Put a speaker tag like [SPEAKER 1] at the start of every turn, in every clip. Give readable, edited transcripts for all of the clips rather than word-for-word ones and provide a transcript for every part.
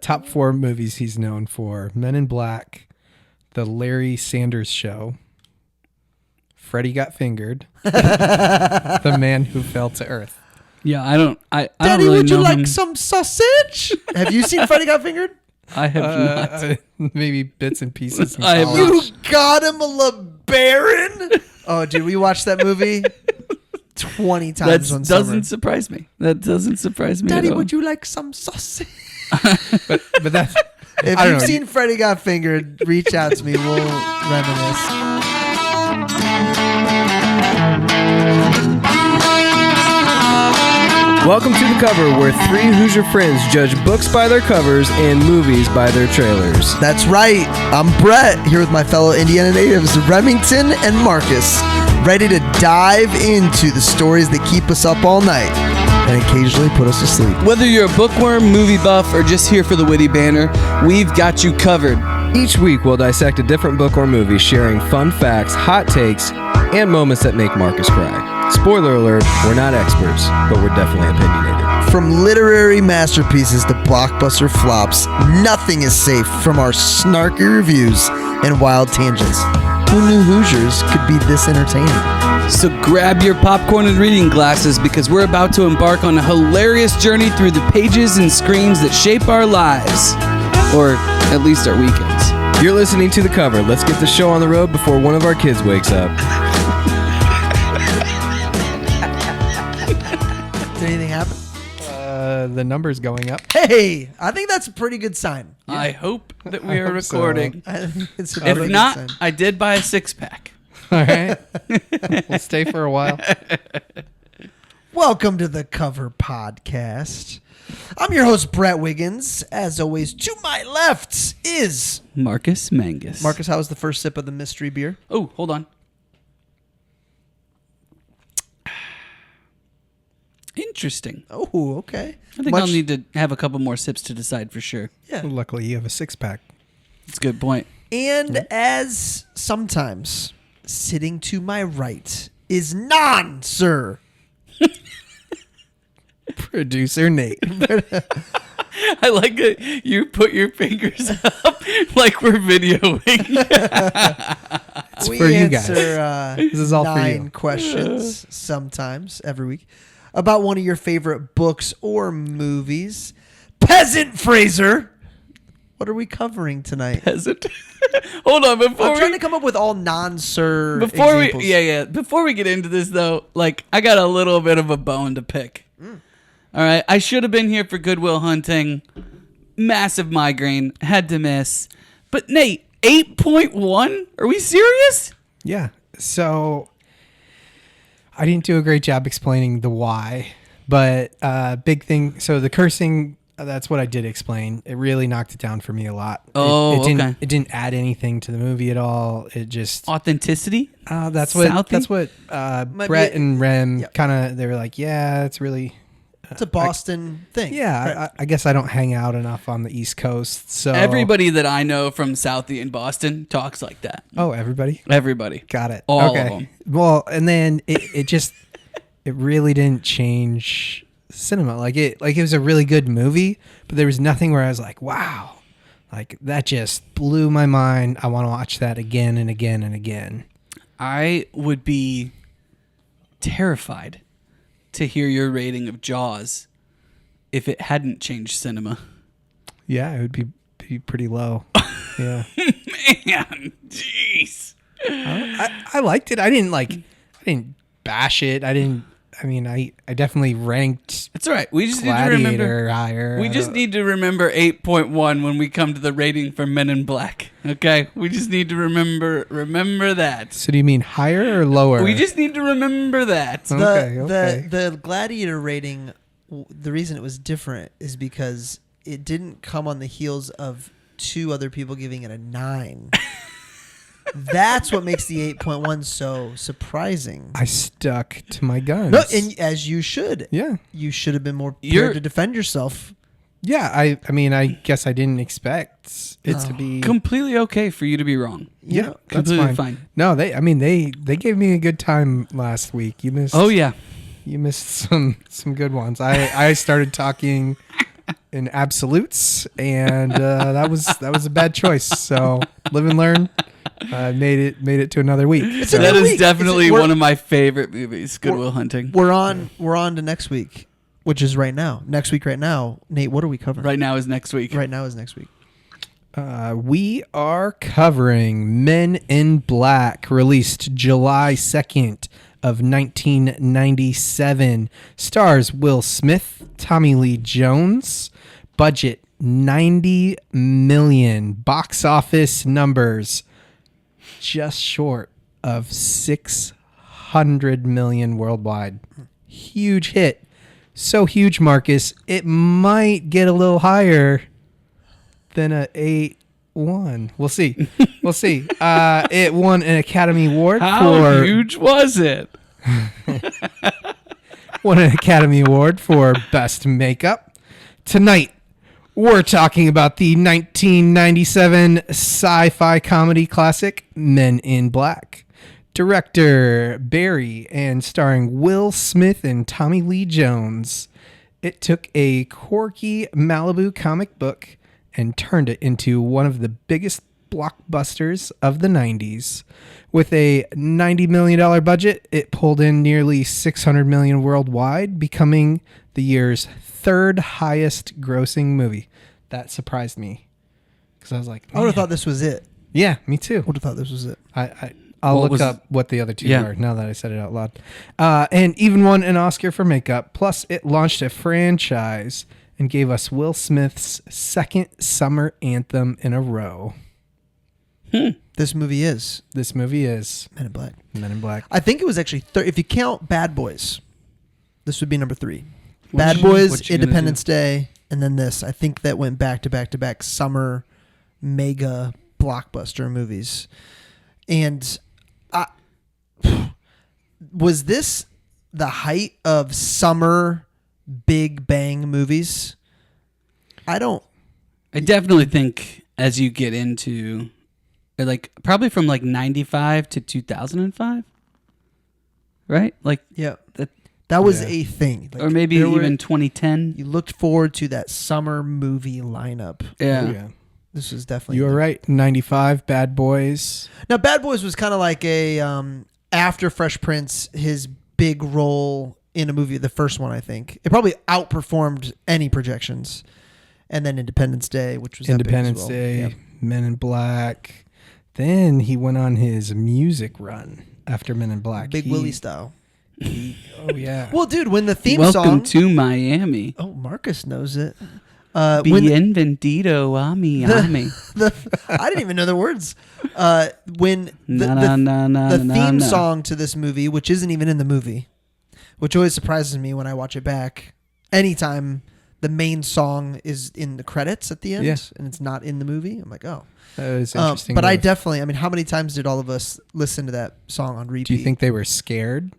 [SPEAKER 1] Top 4 movies he's known for: Men in Black, The Larry Sanders Show, Freddy Got Fingered, The Man Who Fell to Earth.
[SPEAKER 2] Yeah, I don't
[SPEAKER 3] Daddy,
[SPEAKER 2] really
[SPEAKER 3] would you
[SPEAKER 2] know
[SPEAKER 3] like
[SPEAKER 2] him.
[SPEAKER 3] some sausage? Have you seen Freddy Got Fingered?
[SPEAKER 2] I have not.
[SPEAKER 1] Maybe bits and pieces.
[SPEAKER 2] I have
[SPEAKER 3] You got him a LeBaron? Oh, dude, we watched that movie 20 times
[SPEAKER 2] That
[SPEAKER 3] one summer.
[SPEAKER 2] doesn't surprise me. That doesn't surprise me
[SPEAKER 3] Daddy,
[SPEAKER 2] at all.
[SPEAKER 3] would you like some sausage?
[SPEAKER 1] but that's
[SPEAKER 3] If
[SPEAKER 1] I don't
[SPEAKER 3] you've
[SPEAKER 1] know.
[SPEAKER 3] seen Freddy Got Fingered, reach out to me. We'll reminisce.
[SPEAKER 4] Welcome to The Cover, where 3 Hoosier friends judge books by their covers and movies by their trailers.
[SPEAKER 3] That's right. I'm Brett, here with my fellow Indiana natives, Remington and Marcus, ready to dive into the stories that keep us up all night and occasionally put us to sleep.
[SPEAKER 5] Whether you're a bookworm, movie buff, or just here for the witty banter, we've got you covered.
[SPEAKER 4] Each week, we'll dissect a different book or movie, sharing fun facts, hot takes, and moments that make Marcus cry. Spoiler alert, we're not experts, but we're definitely opinionated.
[SPEAKER 3] From literary masterpieces to blockbuster flops, nothing is safe from our snarky reviews and wild tangents. Who knew Hoosiers could be this entertaining?
[SPEAKER 5] So grab your popcorn and reading glasses because we're about to embark on a hilarious journey through the pages and screens that shape our lives. Or at least our weekends.
[SPEAKER 4] You're listening to The Cover. Let's get the show on the road before one of our kids wakes up.
[SPEAKER 3] Did anything happen?
[SPEAKER 1] the number's going up.
[SPEAKER 3] Hey, I think that's a pretty good sign.
[SPEAKER 2] I hope that we are
[SPEAKER 1] hope so.
[SPEAKER 2] recording.
[SPEAKER 3] I think it's a
[SPEAKER 2] If
[SPEAKER 3] pretty
[SPEAKER 2] not,
[SPEAKER 3] good sign.
[SPEAKER 2] I did buy a 6-pack.
[SPEAKER 1] All right. We'll stay for a while.
[SPEAKER 3] Welcome to the Cover Podcast. I'm your host, Brett Wiggins. As always, to my left is
[SPEAKER 5] Marcus Mangus.
[SPEAKER 3] Marcus. How was the first sip of the mystery beer?
[SPEAKER 2] Oh, hold on. Interesting.
[SPEAKER 3] Oh, okay.
[SPEAKER 2] I think I'll need to have a couple more sips to decide for sure.
[SPEAKER 3] Yeah.
[SPEAKER 1] Luckily, you have a 6-pack.
[SPEAKER 2] That's a good point.
[SPEAKER 3] And as sometimes sitting to my right is Sir.
[SPEAKER 1] Producer Nate.
[SPEAKER 2] I like it. You put your fingers up like we're videoing.
[SPEAKER 1] It's for you guys.
[SPEAKER 3] Answer,
[SPEAKER 1] This is all for
[SPEAKER 3] 9
[SPEAKER 1] you.
[SPEAKER 3] questions sometimes every week about one of your favorite books or movies. Peasant Fraser. What are we covering tonight?
[SPEAKER 2] Peasant. Hold on,
[SPEAKER 3] I'm trying to come up with all non-sir examples.
[SPEAKER 2] Before we get into this though, like I got a little bit of a bone to pick. All right, I should have been here for Goodwill Hunting. Massive migraine, had to miss. But Nate, 8.1? Are we serious?
[SPEAKER 1] Yeah. So I didn't do a great job explaining the why, but big thing. So the cursing, that's what I did explain. It really knocked it down for me a lot.
[SPEAKER 2] Okay.
[SPEAKER 1] It didn't add anything to the movie at all. It just
[SPEAKER 2] Authenticity?
[SPEAKER 1] that's
[SPEAKER 2] Southie?
[SPEAKER 1] what Brett and Rem kind of, they were like, yeah, it's really.
[SPEAKER 3] It's a Boston thing.
[SPEAKER 1] Yeah,
[SPEAKER 3] Right.
[SPEAKER 1] I guess I don't hang out enough on the East Coast. So
[SPEAKER 2] Everybody that I know from Southie and Boston talks like that.
[SPEAKER 1] Oh, everybody.
[SPEAKER 2] Everybody.
[SPEAKER 1] Got it.
[SPEAKER 2] All
[SPEAKER 1] okay.
[SPEAKER 2] of them.
[SPEAKER 1] Well, and then it just it really didn't change cinema. Like it was a really good movie, but there was nothing where I was like, wow, like that just blew my mind. I want to watch that again and again and again.
[SPEAKER 2] I would be terrified to hear your rating of Jaws if it hadn't changed cinema.
[SPEAKER 1] Yeah, it would be pretty low. Yeah.
[SPEAKER 2] Man, jeez.
[SPEAKER 1] I liked it. I didn't bash it. I definitely ranked
[SPEAKER 2] It's all right. We just need to
[SPEAKER 1] Gladiator
[SPEAKER 2] remember.
[SPEAKER 1] higher.
[SPEAKER 2] We just need to remember 8.1 when we come to the rating for Men in Black. Okay, we just need to remember that.
[SPEAKER 1] So do you mean higher or lower?
[SPEAKER 2] We just need to remember that.
[SPEAKER 1] Okay.
[SPEAKER 3] The Gladiator rating, the reason it was different is because it didn't come on the heels of 2 other people giving it a 9. That's what makes the 8.1 so surprising.
[SPEAKER 1] I stuck to my guns.
[SPEAKER 3] No, and as you should.
[SPEAKER 1] Yeah.
[SPEAKER 3] You should have been more prepared to defend yourself.
[SPEAKER 1] Yeah, I guess I didn't expect it to be
[SPEAKER 2] Completely okay for you to be wrong.
[SPEAKER 1] Yeah, that's
[SPEAKER 2] completely
[SPEAKER 1] fine.
[SPEAKER 2] fine.
[SPEAKER 1] No, they gave me a good time last week. You missed
[SPEAKER 2] Oh yeah.
[SPEAKER 1] You missed some good ones. I started talking in absolutes, and that was a bad choice. So live and learn. Made it to another week. So
[SPEAKER 2] That is
[SPEAKER 3] week.
[SPEAKER 2] definitely
[SPEAKER 3] We're-
[SPEAKER 2] one of my favorite movies, Good Will Hunting.
[SPEAKER 3] We're on to next week, which is right now. Next week, right now. Nate, what are we covering?
[SPEAKER 2] Right now is next week.
[SPEAKER 3] Right now is next week.
[SPEAKER 1] we are covering Men in Black, released July 2nd of 1997. Stars Will Smith, Tommy Lee Jones. Budget $90 million. Box office numbers just short of $600 million worldwide. Huge hit. So huge, Marcus, it might get a little higher than a 8-1. We'll see. We'll see. It won an Academy Award
[SPEAKER 2] How huge was it?
[SPEAKER 1] won an Academy Award for Best Makeup. Tonight, we're talking about the 1997 sci-fi comedy classic Men in Black. Director Barry and starring Will Smith and Tommy Lee Jones. It took a quirky Malibu comic book and turned it into one of the biggest blockbusters of the 90s. With a $90 million budget, it pulled in nearly $600 million worldwide, becoming the year's third highest grossing movie. That surprised me because I was like,
[SPEAKER 3] I would have
[SPEAKER 1] "Man."
[SPEAKER 3] thought this was it.
[SPEAKER 1] Yeah, me too.
[SPEAKER 3] Would have thought this was it.
[SPEAKER 1] I'll
[SPEAKER 2] What
[SPEAKER 1] look
[SPEAKER 2] was-
[SPEAKER 1] up what the other two
[SPEAKER 2] Yeah.
[SPEAKER 1] are now that I said it out loud. And even won an Oscar for makeup. Plus, it launched a franchise and gave us Will Smith's second summer anthem in a row.
[SPEAKER 3] This movie is
[SPEAKER 1] This movie is
[SPEAKER 3] Men in Black.
[SPEAKER 1] Men in Black.
[SPEAKER 3] I think it was actually if you count Bad Boys, this would be number 3.
[SPEAKER 2] What
[SPEAKER 3] Bad
[SPEAKER 2] you-
[SPEAKER 3] Boys,
[SPEAKER 2] what you gonna
[SPEAKER 3] Independence Day, and then this. I think that went back to back to back summer mega blockbuster movies. And was this the height of summer big bang movies?
[SPEAKER 2] I definitely think as you get into, like, probably from like 95 to 2005, right? Like,
[SPEAKER 3] Yeah.
[SPEAKER 2] That-
[SPEAKER 3] That was
[SPEAKER 1] Yeah.
[SPEAKER 3] a thing. Like,
[SPEAKER 2] or maybe
[SPEAKER 3] there were-
[SPEAKER 2] even 2010.
[SPEAKER 3] you looked forward to that summer movie lineup.
[SPEAKER 2] Yeah.
[SPEAKER 1] Oh, yeah.
[SPEAKER 3] This was definitely
[SPEAKER 1] You were right. 95, Bad Boys.
[SPEAKER 3] Now, Bad Boys was kind of like a after Fresh Prince, his big role in a movie, the first one, I think. It probably outperformed any projections. And then Independence Day, which was epic as
[SPEAKER 1] Independence
[SPEAKER 3] well.
[SPEAKER 1] Day,
[SPEAKER 3] Yep.
[SPEAKER 1] Men in Black. Then he went on his music run after Men in Black.
[SPEAKER 3] Big Willie style.
[SPEAKER 1] Oh, yeah.
[SPEAKER 3] Well, dude, when the theme
[SPEAKER 2] Welcome
[SPEAKER 3] song...
[SPEAKER 2] to Miami.
[SPEAKER 3] Oh, Marcus knows it. When
[SPEAKER 2] Bienvenido a Miami.
[SPEAKER 3] I didn't even know the words. When the theme song to this movie, which isn't even in the movie, which always surprises me when I watch it back. Anytime the main song is in the credits at the end,
[SPEAKER 1] Yeah.
[SPEAKER 3] and it's not in the movie, I'm like, oh.
[SPEAKER 1] That was interesting.
[SPEAKER 3] But I
[SPEAKER 1] move.
[SPEAKER 3] definitely, I mean, how many times did all of us listen to that song on repeat?
[SPEAKER 1] Do you think they were scared?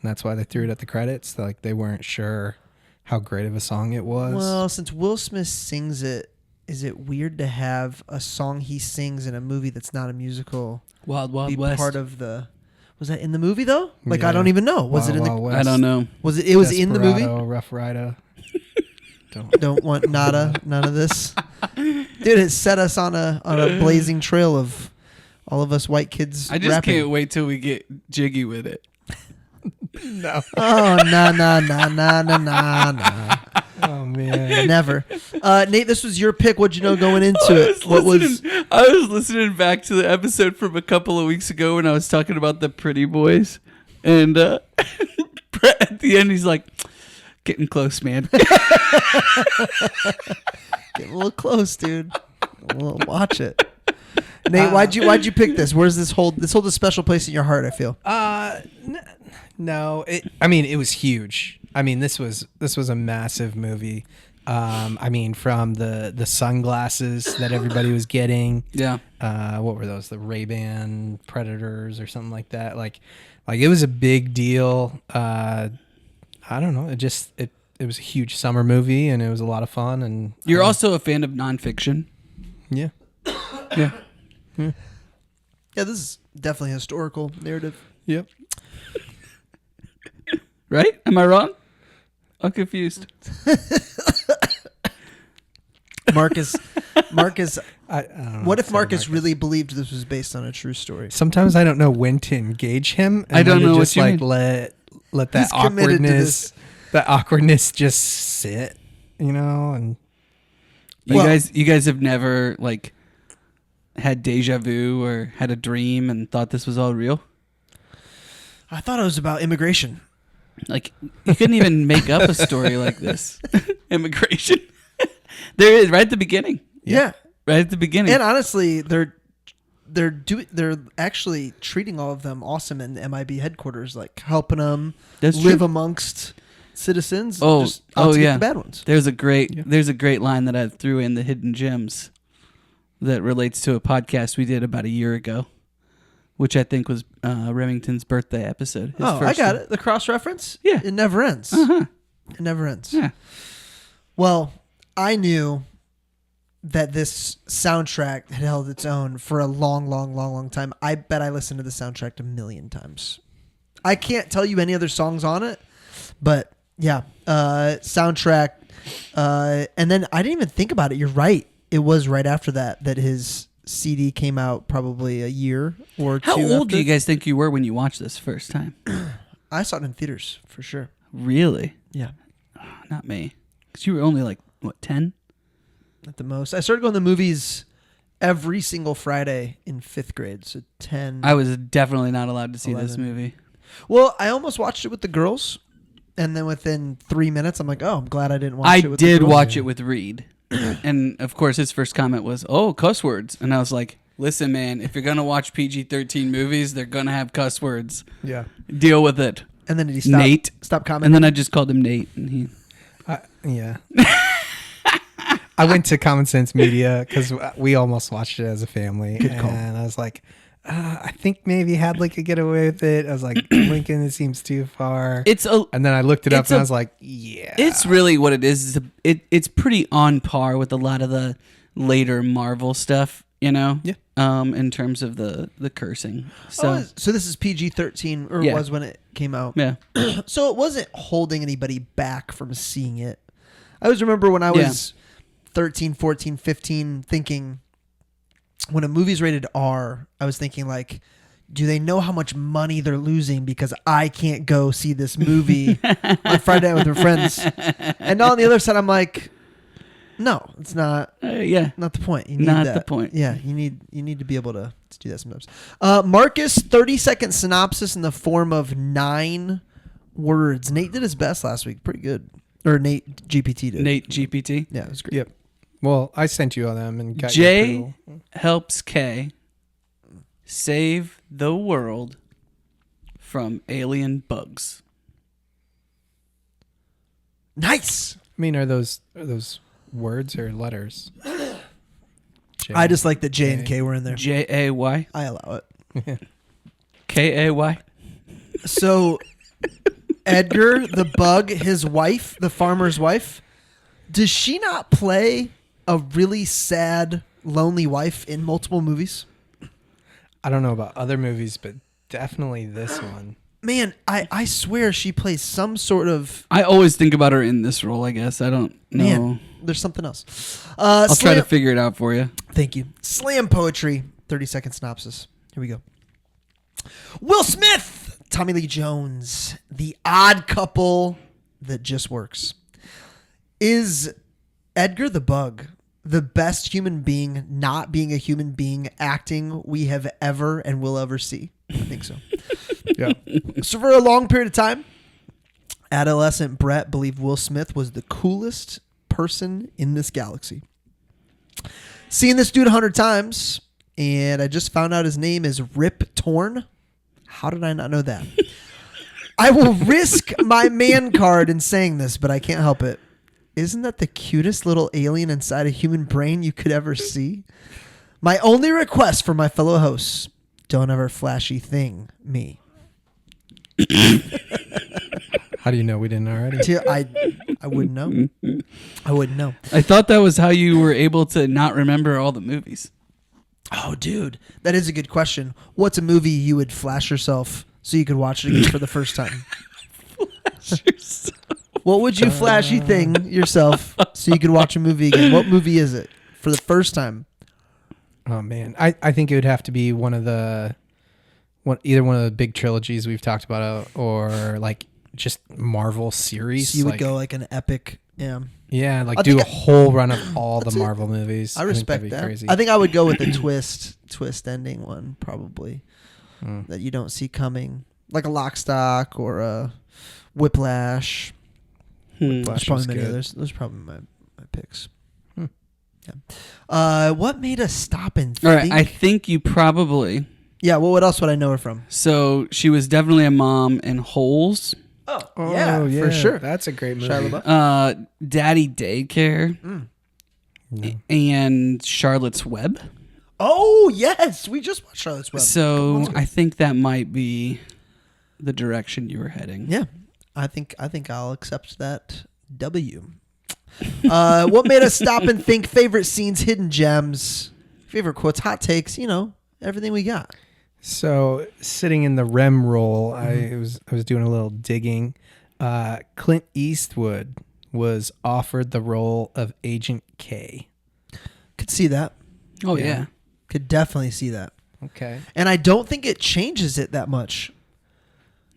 [SPEAKER 1] And that's why they threw it at the credits? Like they weren't sure how great of a song it was?
[SPEAKER 3] Well, since Will Smith sings it, is it weird to have a song he sings in a movie that's not a musical
[SPEAKER 2] Wild Wild
[SPEAKER 3] be
[SPEAKER 2] West.
[SPEAKER 3] part of the... Was that in the movie though? Like I
[SPEAKER 1] Yeah.
[SPEAKER 3] don't even know. Was
[SPEAKER 1] Wild
[SPEAKER 3] it in the?
[SPEAKER 1] Wild West.
[SPEAKER 2] I don't know.
[SPEAKER 3] Was it? It was in the movie.
[SPEAKER 1] Desperado, Rough Rider.
[SPEAKER 3] Don't want none of this, dude. It set us on a blazing trail of all of us white kids.
[SPEAKER 2] I just
[SPEAKER 3] rapping.
[SPEAKER 2] can't wait till we get jiggy with it.
[SPEAKER 1] No.
[SPEAKER 3] Oh no.
[SPEAKER 1] Oh man.
[SPEAKER 3] Never. Nate, this was your pick. What'd you know going into it?
[SPEAKER 2] I was listening back to the episode from a couple of weeks ago when I was talking about the Pretty Boys, and Brett at the end he's like, "Getting close, man."
[SPEAKER 3] Getting a little close, dude. Watch it. Nate, why'd you pick this? Where's this hold a special place in your heart? I feel.
[SPEAKER 1] No. It was huge. I mean, this was a massive movie. I mean, from the sunglasses that everybody was getting.
[SPEAKER 2] Yeah.
[SPEAKER 1] What were those? The Ray-Ban Predators or something like that. Like it was a big deal. I don't know. It was a huge summer movie and it was a lot of fun. And
[SPEAKER 2] You're also a fan of nonfiction.
[SPEAKER 1] yeah.
[SPEAKER 2] Yeah.
[SPEAKER 3] Yeah, this is definitely a historical narrative.
[SPEAKER 1] Yep.
[SPEAKER 2] Right? Am I wrong? I'm confused.
[SPEAKER 3] Marcus.
[SPEAKER 1] I don't know
[SPEAKER 3] What if
[SPEAKER 1] say
[SPEAKER 3] Marcus really believed this was based on a true story?
[SPEAKER 1] Sometimes I don't know when to engage him. And
[SPEAKER 2] I don't
[SPEAKER 1] when to
[SPEAKER 2] know what
[SPEAKER 1] just
[SPEAKER 2] you
[SPEAKER 1] like
[SPEAKER 2] mean.
[SPEAKER 1] let that
[SPEAKER 3] He's committed to this.
[SPEAKER 1] awkwardness just sit, and
[SPEAKER 2] You guys have never like had deja vu or had a dream and thought this was all real?
[SPEAKER 3] I thought it was about immigration.
[SPEAKER 2] Like you couldn't even make up a story like this. Immigration. There is right at the beginning.
[SPEAKER 3] Yeah.
[SPEAKER 2] Right at the beginning.
[SPEAKER 3] And honestly, they're actually treating all of them awesome in the MIB headquarters, like helping them live
[SPEAKER 2] true.
[SPEAKER 3] amongst citizens.
[SPEAKER 2] Oh,
[SPEAKER 3] just out to get
[SPEAKER 2] yeah.
[SPEAKER 3] the bad ones.
[SPEAKER 2] There's a great line that I threw in the hidden gems that relates to a podcast we did about a year ago, which I think was Remington's birthday episode. His
[SPEAKER 3] I
[SPEAKER 2] first
[SPEAKER 3] got
[SPEAKER 2] one.
[SPEAKER 3] it. The cross reference.
[SPEAKER 2] Yeah.
[SPEAKER 3] It never ends.
[SPEAKER 2] Uh-huh.
[SPEAKER 3] It never ends.
[SPEAKER 2] Yeah.
[SPEAKER 3] Well, I knew that this soundtrack had held its own for a long time. I bet I listened to the soundtrack 1 million times. I can't tell you any other songs on it, but yeah, soundtrack. And then I didn't even think about it. You're right. It was right after that his CD came out, probably a year or two.
[SPEAKER 2] How old
[SPEAKER 3] after.
[SPEAKER 2] do you guys think you were when you watched this first time?
[SPEAKER 3] I saw it in theaters for sure.
[SPEAKER 2] Really?
[SPEAKER 3] Yeah,
[SPEAKER 2] Not me. Because you were only like, what, 10?
[SPEAKER 3] at the most. I started going to movies every single Friday in 5th grade, so 10.
[SPEAKER 2] I was definitely not allowed to see this
[SPEAKER 3] 11.
[SPEAKER 2] movie.
[SPEAKER 3] Well, I almost watched it with the girls, and then within 3 minutes, I'm like, oh, I'm glad I didn't watch
[SPEAKER 2] I
[SPEAKER 3] it with the
[SPEAKER 2] did
[SPEAKER 3] girls.
[SPEAKER 2] watch it with Reed. And, of course, his first comment was, oh, cuss words. And I was like, listen, man, if you're going to watch PG-13 movies, they're going to have cuss words.
[SPEAKER 1] yeah.
[SPEAKER 2] Deal with it.
[SPEAKER 3] And then did he stop?
[SPEAKER 2] Nate.
[SPEAKER 3] Stop commenting?
[SPEAKER 2] And then I just called him Nate. And he...
[SPEAKER 1] Yeah. I went to Common Sense Media because we almost watched it as a family.
[SPEAKER 3] Good call.
[SPEAKER 1] And I was like, I think maybe Hadley could get away with it. I was like, Lincoln, it seems too far. And then I looked it up and I was like, yeah.
[SPEAKER 2] It's really what it is. It's pretty on par with a lot of the later Marvel stuff,
[SPEAKER 1] Yeah.
[SPEAKER 2] in terms of the cursing. So,
[SPEAKER 3] so this is PG-13, or
[SPEAKER 2] Yeah.
[SPEAKER 3] it was when it came out.
[SPEAKER 2] yeah.
[SPEAKER 3] So it wasn't holding anybody back from seeing it. I always remember when I was 13, 14, 15, thinking, when a movie's rated R, I was thinking like, do they know how much money they're losing because I can't go see this movie on Friday night with my friends? And on the other side, I'm like, no, it's not.
[SPEAKER 2] Yeah.
[SPEAKER 3] Not the point. You need
[SPEAKER 2] Not
[SPEAKER 3] that.
[SPEAKER 2] the point.
[SPEAKER 3] Yeah, you need to be able to do that sometimes. Marcus, 30-second synopsis in the form of 9 words. Nate did his best last week. Pretty good. Or Nate GPT did.
[SPEAKER 2] Nate GPT.
[SPEAKER 3] Yeah, it was great.
[SPEAKER 1] Yep. Well, I sent you all them and got your
[SPEAKER 2] J
[SPEAKER 1] approval.
[SPEAKER 2] helps K save the world from alien bugs.
[SPEAKER 3] Nice.
[SPEAKER 1] I mean, are those words or letters? J.
[SPEAKER 3] I just like that J and K were in there.
[SPEAKER 2] Jay.
[SPEAKER 3] I allow it.
[SPEAKER 2] Kay.
[SPEAKER 3] So Edgar, the bug, his wife, the farmer's wife, does she not play a really sad, lonely wife in multiple movies?
[SPEAKER 1] I don't know about other movies, but definitely this one.
[SPEAKER 3] Man, I swear she plays some sort of...
[SPEAKER 2] I always think about her in this role, I guess. I don't know.
[SPEAKER 3] Man, there's something else.
[SPEAKER 2] I'll try to figure it out for you.
[SPEAKER 3] Thank you. Slam poetry, 30-second synopsis. Here we go. Will Smith, Tommy Lee Jones, the odd couple that just works. Is Edgar the Bug the best human being not being a human being acting we have ever and will ever see? I think so.
[SPEAKER 1] Yeah.
[SPEAKER 3] So for a long period of time, adolescent Brett believed Will Smith was the coolest person in this galaxy. Seen this dude 100 times, and I just found out his name is Rip Torn. How did I not know that? I will risk my man card in saying this, but I can't help it. Isn't that the cutest little alien inside a human brain you could ever see? My only request for my fellow hosts, don't ever flashy thing me.
[SPEAKER 1] How do you know we didn't already?
[SPEAKER 3] I wouldn't know. I wouldn't know.
[SPEAKER 2] I thought that was how you were able to not remember all the movies.
[SPEAKER 3] Oh, dude, that is a good question. What's a movie you would flash yourself so you could watch it again for the first time? What would you flashy thing yourself so you could watch a movie again? What movie is it for the first time?
[SPEAKER 1] Oh man, I think it would have to be either one of the big trilogies we've talked about, or like just Marvel series.
[SPEAKER 3] So you would go like an epic,
[SPEAKER 1] yeah, like
[SPEAKER 3] I
[SPEAKER 1] do a
[SPEAKER 3] think
[SPEAKER 1] whole run of all the
[SPEAKER 3] That's it.
[SPEAKER 1] Marvel movies.
[SPEAKER 3] I
[SPEAKER 1] think
[SPEAKER 3] respect
[SPEAKER 1] that'd be
[SPEAKER 3] that.
[SPEAKER 1] crazy.
[SPEAKER 3] I think I would go with the twist ending one probably that you don't see coming, like a Lock, Stock or a Whiplash.
[SPEAKER 1] Whiplash
[SPEAKER 3] There's probably
[SPEAKER 1] was
[SPEAKER 3] many
[SPEAKER 1] good.
[SPEAKER 3] others. Those are probably my picks. Yeah. What made us stop and
[SPEAKER 2] All right,
[SPEAKER 3] think?
[SPEAKER 2] I think you probably.
[SPEAKER 3] Yeah. Well, what else would I know her from?
[SPEAKER 2] So she was definitely a mom in Holes.
[SPEAKER 3] Oh, yeah, for sure.
[SPEAKER 1] That's a great movie.
[SPEAKER 3] Shia LaBeouf.
[SPEAKER 2] Daddy Daycare,
[SPEAKER 1] No.
[SPEAKER 2] and Charlotte's Web.
[SPEAKER 3] Oh yes, we just watched Charlotte's Web.
[SPEAKER 2] So I think that might be the direction you were heading.
[SPEAKER 3] Yeah, I think I'll accept that W. What made us stop and think? Favorite scenes, hidden gems, favorite quotes, hot takes. Everything we got.
[SPEAKER 1] So sitting in the REM role, I was doing a little digging. Clint Eastwood was offered the role of Agent K.
[SPEAKER 3] Could see that.
[SPEAKER 2] Oh
[SPEAKER 1] Yeah.
[SPEAKER 2] yeah.
[SPEAKER 3] Could definitely see that.
[SPEAKER 1] Okay.
[SPEAKER 3] And I don't think it changes it that much.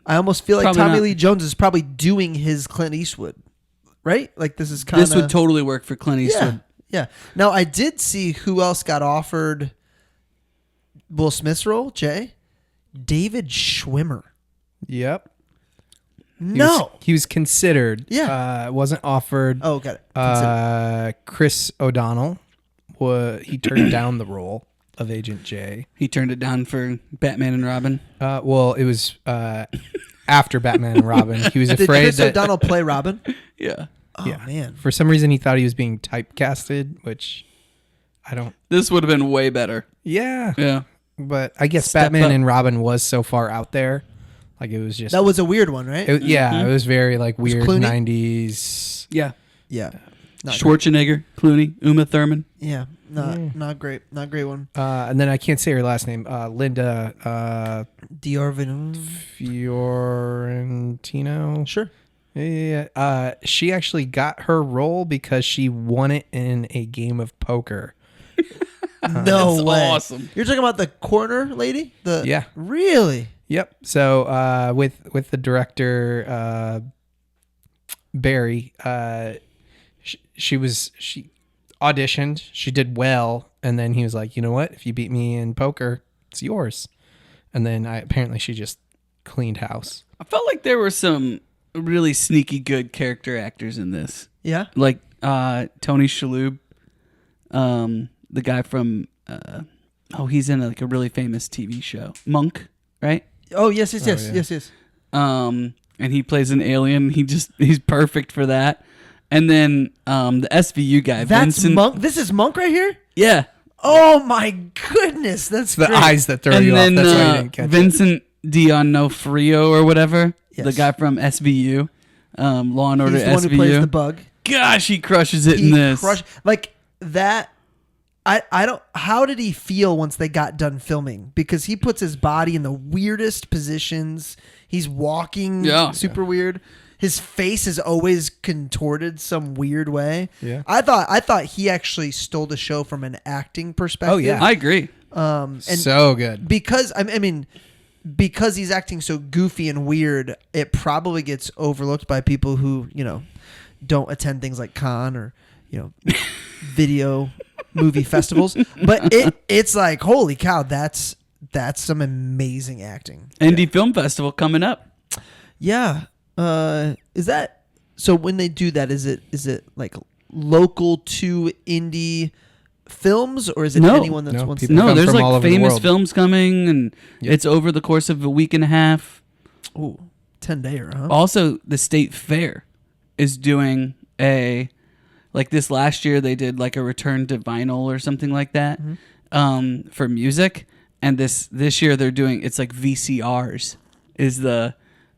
[SPEAKER 3] I almost feel like
[SPEAKER 2] Probably
[SPEAKER 3] Tommy
[SPEAKER 2] not.
[SPEAKER 3] Lee Jones is probably doing his Clint Eastwood, right? Like this is kind of
[SPEAKER 2] This would totally work for Clint Eastwood.
[SPEAKER 3] Yeah. Now I did see who else got offered Will Smith's role. Jay, David Schwimmer.
[SPEAKER 1] Yep.
[SPEAKER 3] No.
[SPEAKER 1] He was considered.
[SPEAKER 3] Yeah.
[SPEAKER 1] Wasn't offered.
[SPEAKER 3] Oh, got it. Consider.
[SPEAKER 1] Chris O'Donnell. He turned down the role of Agent J.
[SPEAKER 2] He turned it down for Batman and Robin.
[SPEAKER 1] Well, it was after Batman and Robin. He was
[SPEAKER 3] Did
[SPEAKER 1] afraid
[SPEAKER 3] Chris
[SPEAKER 1] that
[SPEAKER 3] O'Donnell play Robin?
[SPEAKER 2] Yeah.
[SPEAKER 3] Oh
[SPEAKER 1] Yeah.
[SPEAKER 3] man.
[SPEAKER 1] for some reason he thought he was being typecasted, which I don't.
[SPEAKER 2] This would have been way better.
[SPEAKER 1] Yeah.
[SPEAKER 2] Yeah.
[SPEAKER 1] But I guess
[SPEAKER 2] Step
[SPEAKER 1] Batman
[SPEAKER 2] up.
[SPEAKER 1] and Robin was so far out there, like it was just.
[SPEAKER 3] That was a weird one, right?
[SPEAKER 1] Yeah, it was very like
[SPEAKER 3] Was
[SPEAKER 1] weird
[SPEAKER 3] Clooney?
[SPEAKER 1] 90s.
[SPEAKER 2] Yeah.
[SPEAKER 3] Yeah. Not great.
[SPEAKER 2] Schwarzenegger, Clooney, Uma Thurman.
[SPEAKER 3] Yeah. Not great. Not great one.
[SPEAKER 1] And then I can't say her last name. Linda
[SPEAKER 3] Diorvin.
[SPEAKER 1] Fiorentino.
[SPEAKER 3] Sure.
[SPEAKER 1] Yeah. She actually got her role because she won it in a game of poker.
[SPEAKER 3] No
[SPEAKER 2] That's
[SPEAKER 3] way.
[SPEAKER 2] awesome.
[SPEAKER 3] You're talking about the corner lady?
[SPEAKER 1] Yeah.
[SPEAKER 3] Really?
[SPEAKER 1] Yep. So with the director Barry, she auditioned, she did well, and then he was like, you know what? If you beat me in poker, it's yours. And then apparently she just cleaned house.
[SPEAKER 2] I felt like there were some really sneaky good character actors in this.
[SPEAKER 3] Yeah.
[SPEAKER 2] Like Tony Shalhoub, the guy from he's in like a really famous TV show, Monk, right?
[SPEAKER 3] Oh yes,
[SPEAKER 1] yeah.
[SPEAKER 3] yes.
[SPEAKER 2] And he plays an alien. He's perfect for that. And then the SVU guy,
[SPEAKER 3] That's
[SPEAKER 2] Vincent.
[SPEAKER 3] Monk. This is Monk right here.
[SPEAKER 2] Yeah.
[SPEAKER 3] Oh my goodness, that's
[SPEAKER 1] The
[SPEAKER 3] great.
[SPEAKER 1] eyes that throw
[SPEAKER 2] And
[SPEAKER 1] you
[SPEAKER 2] then
[SPEAKER 1] off. That's why you didn't catch it.
[SPEAKER 2] Vincent D'Onofrio or whatever,
[SPEAKER 3] Yes.
[SPEAKER 2] the guy from SVU, Law and Order
[SPEAKER 3] He's the one
[SPEAKER 2] SVU.
[SPEAKER 3] who plays the bug.
[SPEAKER 2] Gosh, he crushes it in
[SPEAKER 3] He
[SPEAKER 2] this.
[SPEAKER 3] like that. I don't. How did he feel once they got done filming? Because he puts his body in the weirdest positions. He's walking super weird. His face is always contorted some weird way.
[SPEAKER 1] Yeah.
[SPEAKER 3] I thought he actually stole the show from an acting perspective.
[SPEAKER 1] Oh, yeah.
[SPEAKER 2] I agree.
[SPEAKER 3] And
[SPEAKER 1] So good.
[SPEAKER 3] because I mean, because he's acting so goofy and weird, it probably gets overlooked by people who don't attend things like Cannes or video movie festivals. But it's like, holy cow, that's some amazing acting.
[SPEAKER 2] Indie Film Festival coming up.
[SPEAKER 3] Yeah. Is that so? When they do that, is it like local to indie films, or is it
[SPEAKER 2] No.
[SPEAKER 3] anyone that's
[SPEAKER 1] No,
[SPEAKER 3] wants
[SPEAKER 1] people
[SPEAKER 3] to?
[SPEAKER 2] No,
[SPEAKER 1] come
[SPEAKER 2] there's
[SPEAKER 1] from all
[SPEAKER 2] like
[SPEAKER 1] over the
[SPEAKER 2] famous
[SPEAKER 1] world.
[SPEAKER 2] films coming, and
[SPEAKER 1] Yep.
[SPEAKER 2] it's over the course of a week and a half.
[SPEAKER 3] Ooh, 10-dayer, huh?
[SPEAKER 2] Also, the state fair is doing like this last year they did like a return to vinyl or something like that for music, and this year they're doing it's like VCRs is the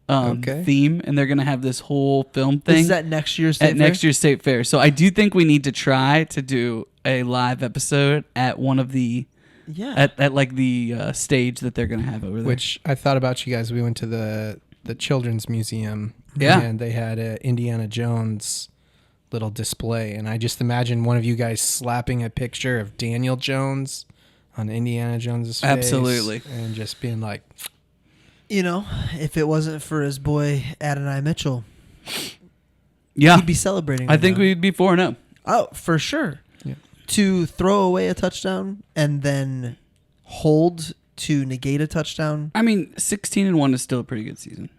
[SPEAKER 2] theme, and they're gonna have this whole film thing
[SPEAKER 3] Is that next year's State
[SPEAKER 2] at
[SPEAKER 3] Fair?
[SPEAKER 2] next year's state fair. So I do think we need to try to do a live episode at one of the
[SPEAKER 3] Yeah.
[SPEAKER 2] at like the stage that they're gonna have over there.
[SPEAKER 1] Which I thought about you guys. We went to the the Children's Museum.
[SPEAKER 2] Yeah.
[SPEAKER 1] And they had a Indiana Jones little display, and I just imagine one of you guys slapping a picture of Daniel Jones on Indiana Jones's face.
[SPEAKER 2] Absolutely.
[SPEAKER 1] And just being like,
[SPEAKER 3] You know, if it wasn't for his boy Adonai Mitchell,
[SPEAKER 2] Yeah.
[SPEAKER 3] he'd be celebrating.
[SPEAKER 2] I
[SPEAKER 3] right
[SPEAKER 2] think
[SPEAKER 3] now.
[SPEAKER 2] we'd be 4-0.
[SPEAKER 3] Oh, for sure.
[SPEAKER 1] Yeah.
[SPEAKER 3] To throw away a touchdown and then hold to negate a touchdown.
[SPEAKER 2] I mean, 16-1 is still a pretty good season.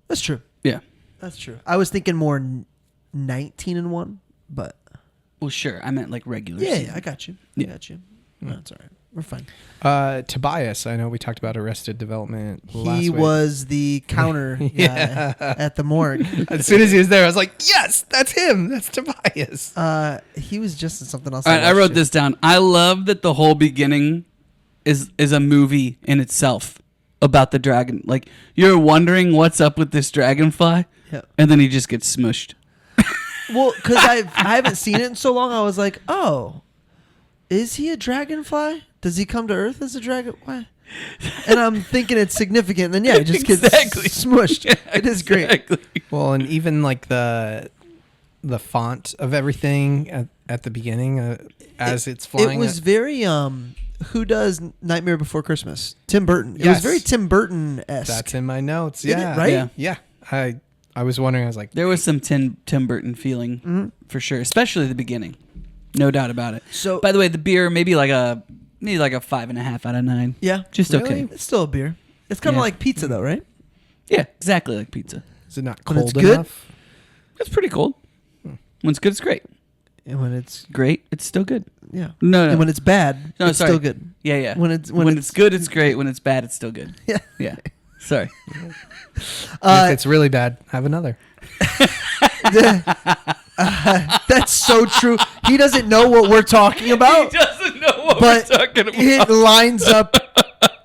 [SPEAKER 3] That's true.
[SPEAKER 2] Yeah.
[SPEAKER 3] That's true. I was thinking more 19-1, but
[SPEAKER 2] Well, sure. I meant like regular
[SPEAKER 3] yeah,
[SPEAKER 2] season.
[SPEAKER 3] I got you.
[SPEAKER 2] Yeah.
[SPEAKER 3] I got you. No, it's all right. We're fine.
[SPEAKER 1] Tobias, I know we talked about Arrested Development last
[SPEAKER 3] He
[SPEAKER 1] week.
[SPEAKER 3] was the counter guy at the morgue.
[SPEAKER 1] As soon as he was there, I was like, yes, that's him. That's Tobias.
[SPEAKER 3] He was just in something else.
[SPEAKER 2] All right, I wrote
[SPEAKER 3] watched
[SPEAKER 2] this down. I love that the whole beginning is a movie in itself about the dragon. Like, you're wondering what's up with this dragonfly,
[SPEAKER 3] Yeah.
[SPEAKER 2] and then he just gets smushed.
[SPEAKER 3] Well, because I haven't seen it in so long, I was like, oh, is he a dragonfly? Does he come to Earth as a dragonfly? And I'm thinking it's significant. And then, yeah, it just gets
[SPEAKER 2] Exactly.
[SPEAKER 3] smushed.
[SPEAKER 2] Yeah,
[SPEAKER 3] It is great.
[SPEAKER 2] exactly.
[SPEAKER 1] Well, and even like the font of everything at the beginning as it's flying.
[SPEAKER 3] It was very, who does Nightmare Before Christmas? Tim Burton. It was
[SPEAKER 1] Yes.
[SPEAKER 3] very Tim Burton-esque.
[SPEAKER 1] That's in my notes.
[SPEAKER 3] Isn't it,
[SPEAKER 1] Yeah.
[SPEAKER 3] right?
[SPEAKER 2] Yeah.
[SPEAKER 1] Yeah. I was wondering, I was like,
[SPEAKER 2] There was some Tim Burton feeling for sure, especially the beginning. No doubt about it.
[SPEAKER 3] So,
[SPEAKER 2] By the way, the beer maybe like a 5.5 out of 9.
[SPEAKER 3] yeah,
[SPEAKER 2] Just
[SPEAKER 1] Really?
[SPEAKER 2] okay.
[SPEAKER 3] it's still a beer. It's kind of
[SPEAKER 2] Yeah.
[SPEAKER 3] like pizza, though, right?
[SPEAKER 2] Yeah, exactly like pizza.
[SPEAKER 1] is it not
[SPEAKER 3] When it's
[SPEAKER 1] cold
[SPEAKER 3] good?
[SPEAKER 1] enough?
[SPEAKER 2] It's pretty cold. When it's good, it's great.
[SPEAKER 3] And when it's,
[SPEAKER 2] Great, it's still good.
[SPEAKER 3] yeah.
[SPEAKER 2] No.
[SPEAKER 3] And when it's bad,
[SPEAKER 2] No,
[SPEAKER 3] it's
[SPEAKER 2] sorry.
[SPEAKER 3] still good.
[SPEAKER 2] Yeah, yeah.
[SPEAKER 3] When it's
[SPEAKER 2] good, it's great. When it's bad, it's still good.
[SPEAKER 3] Yeah.
[SPEAKER 2] Yeah. Sorry.
[SPEAKER 1] If it's really bad, have another.
[SPEAKER 3] That's so true. He doesn't know what we're talking about,
[SPEAKER 2] doesn't know what
[SPEAKER 3] but it lines up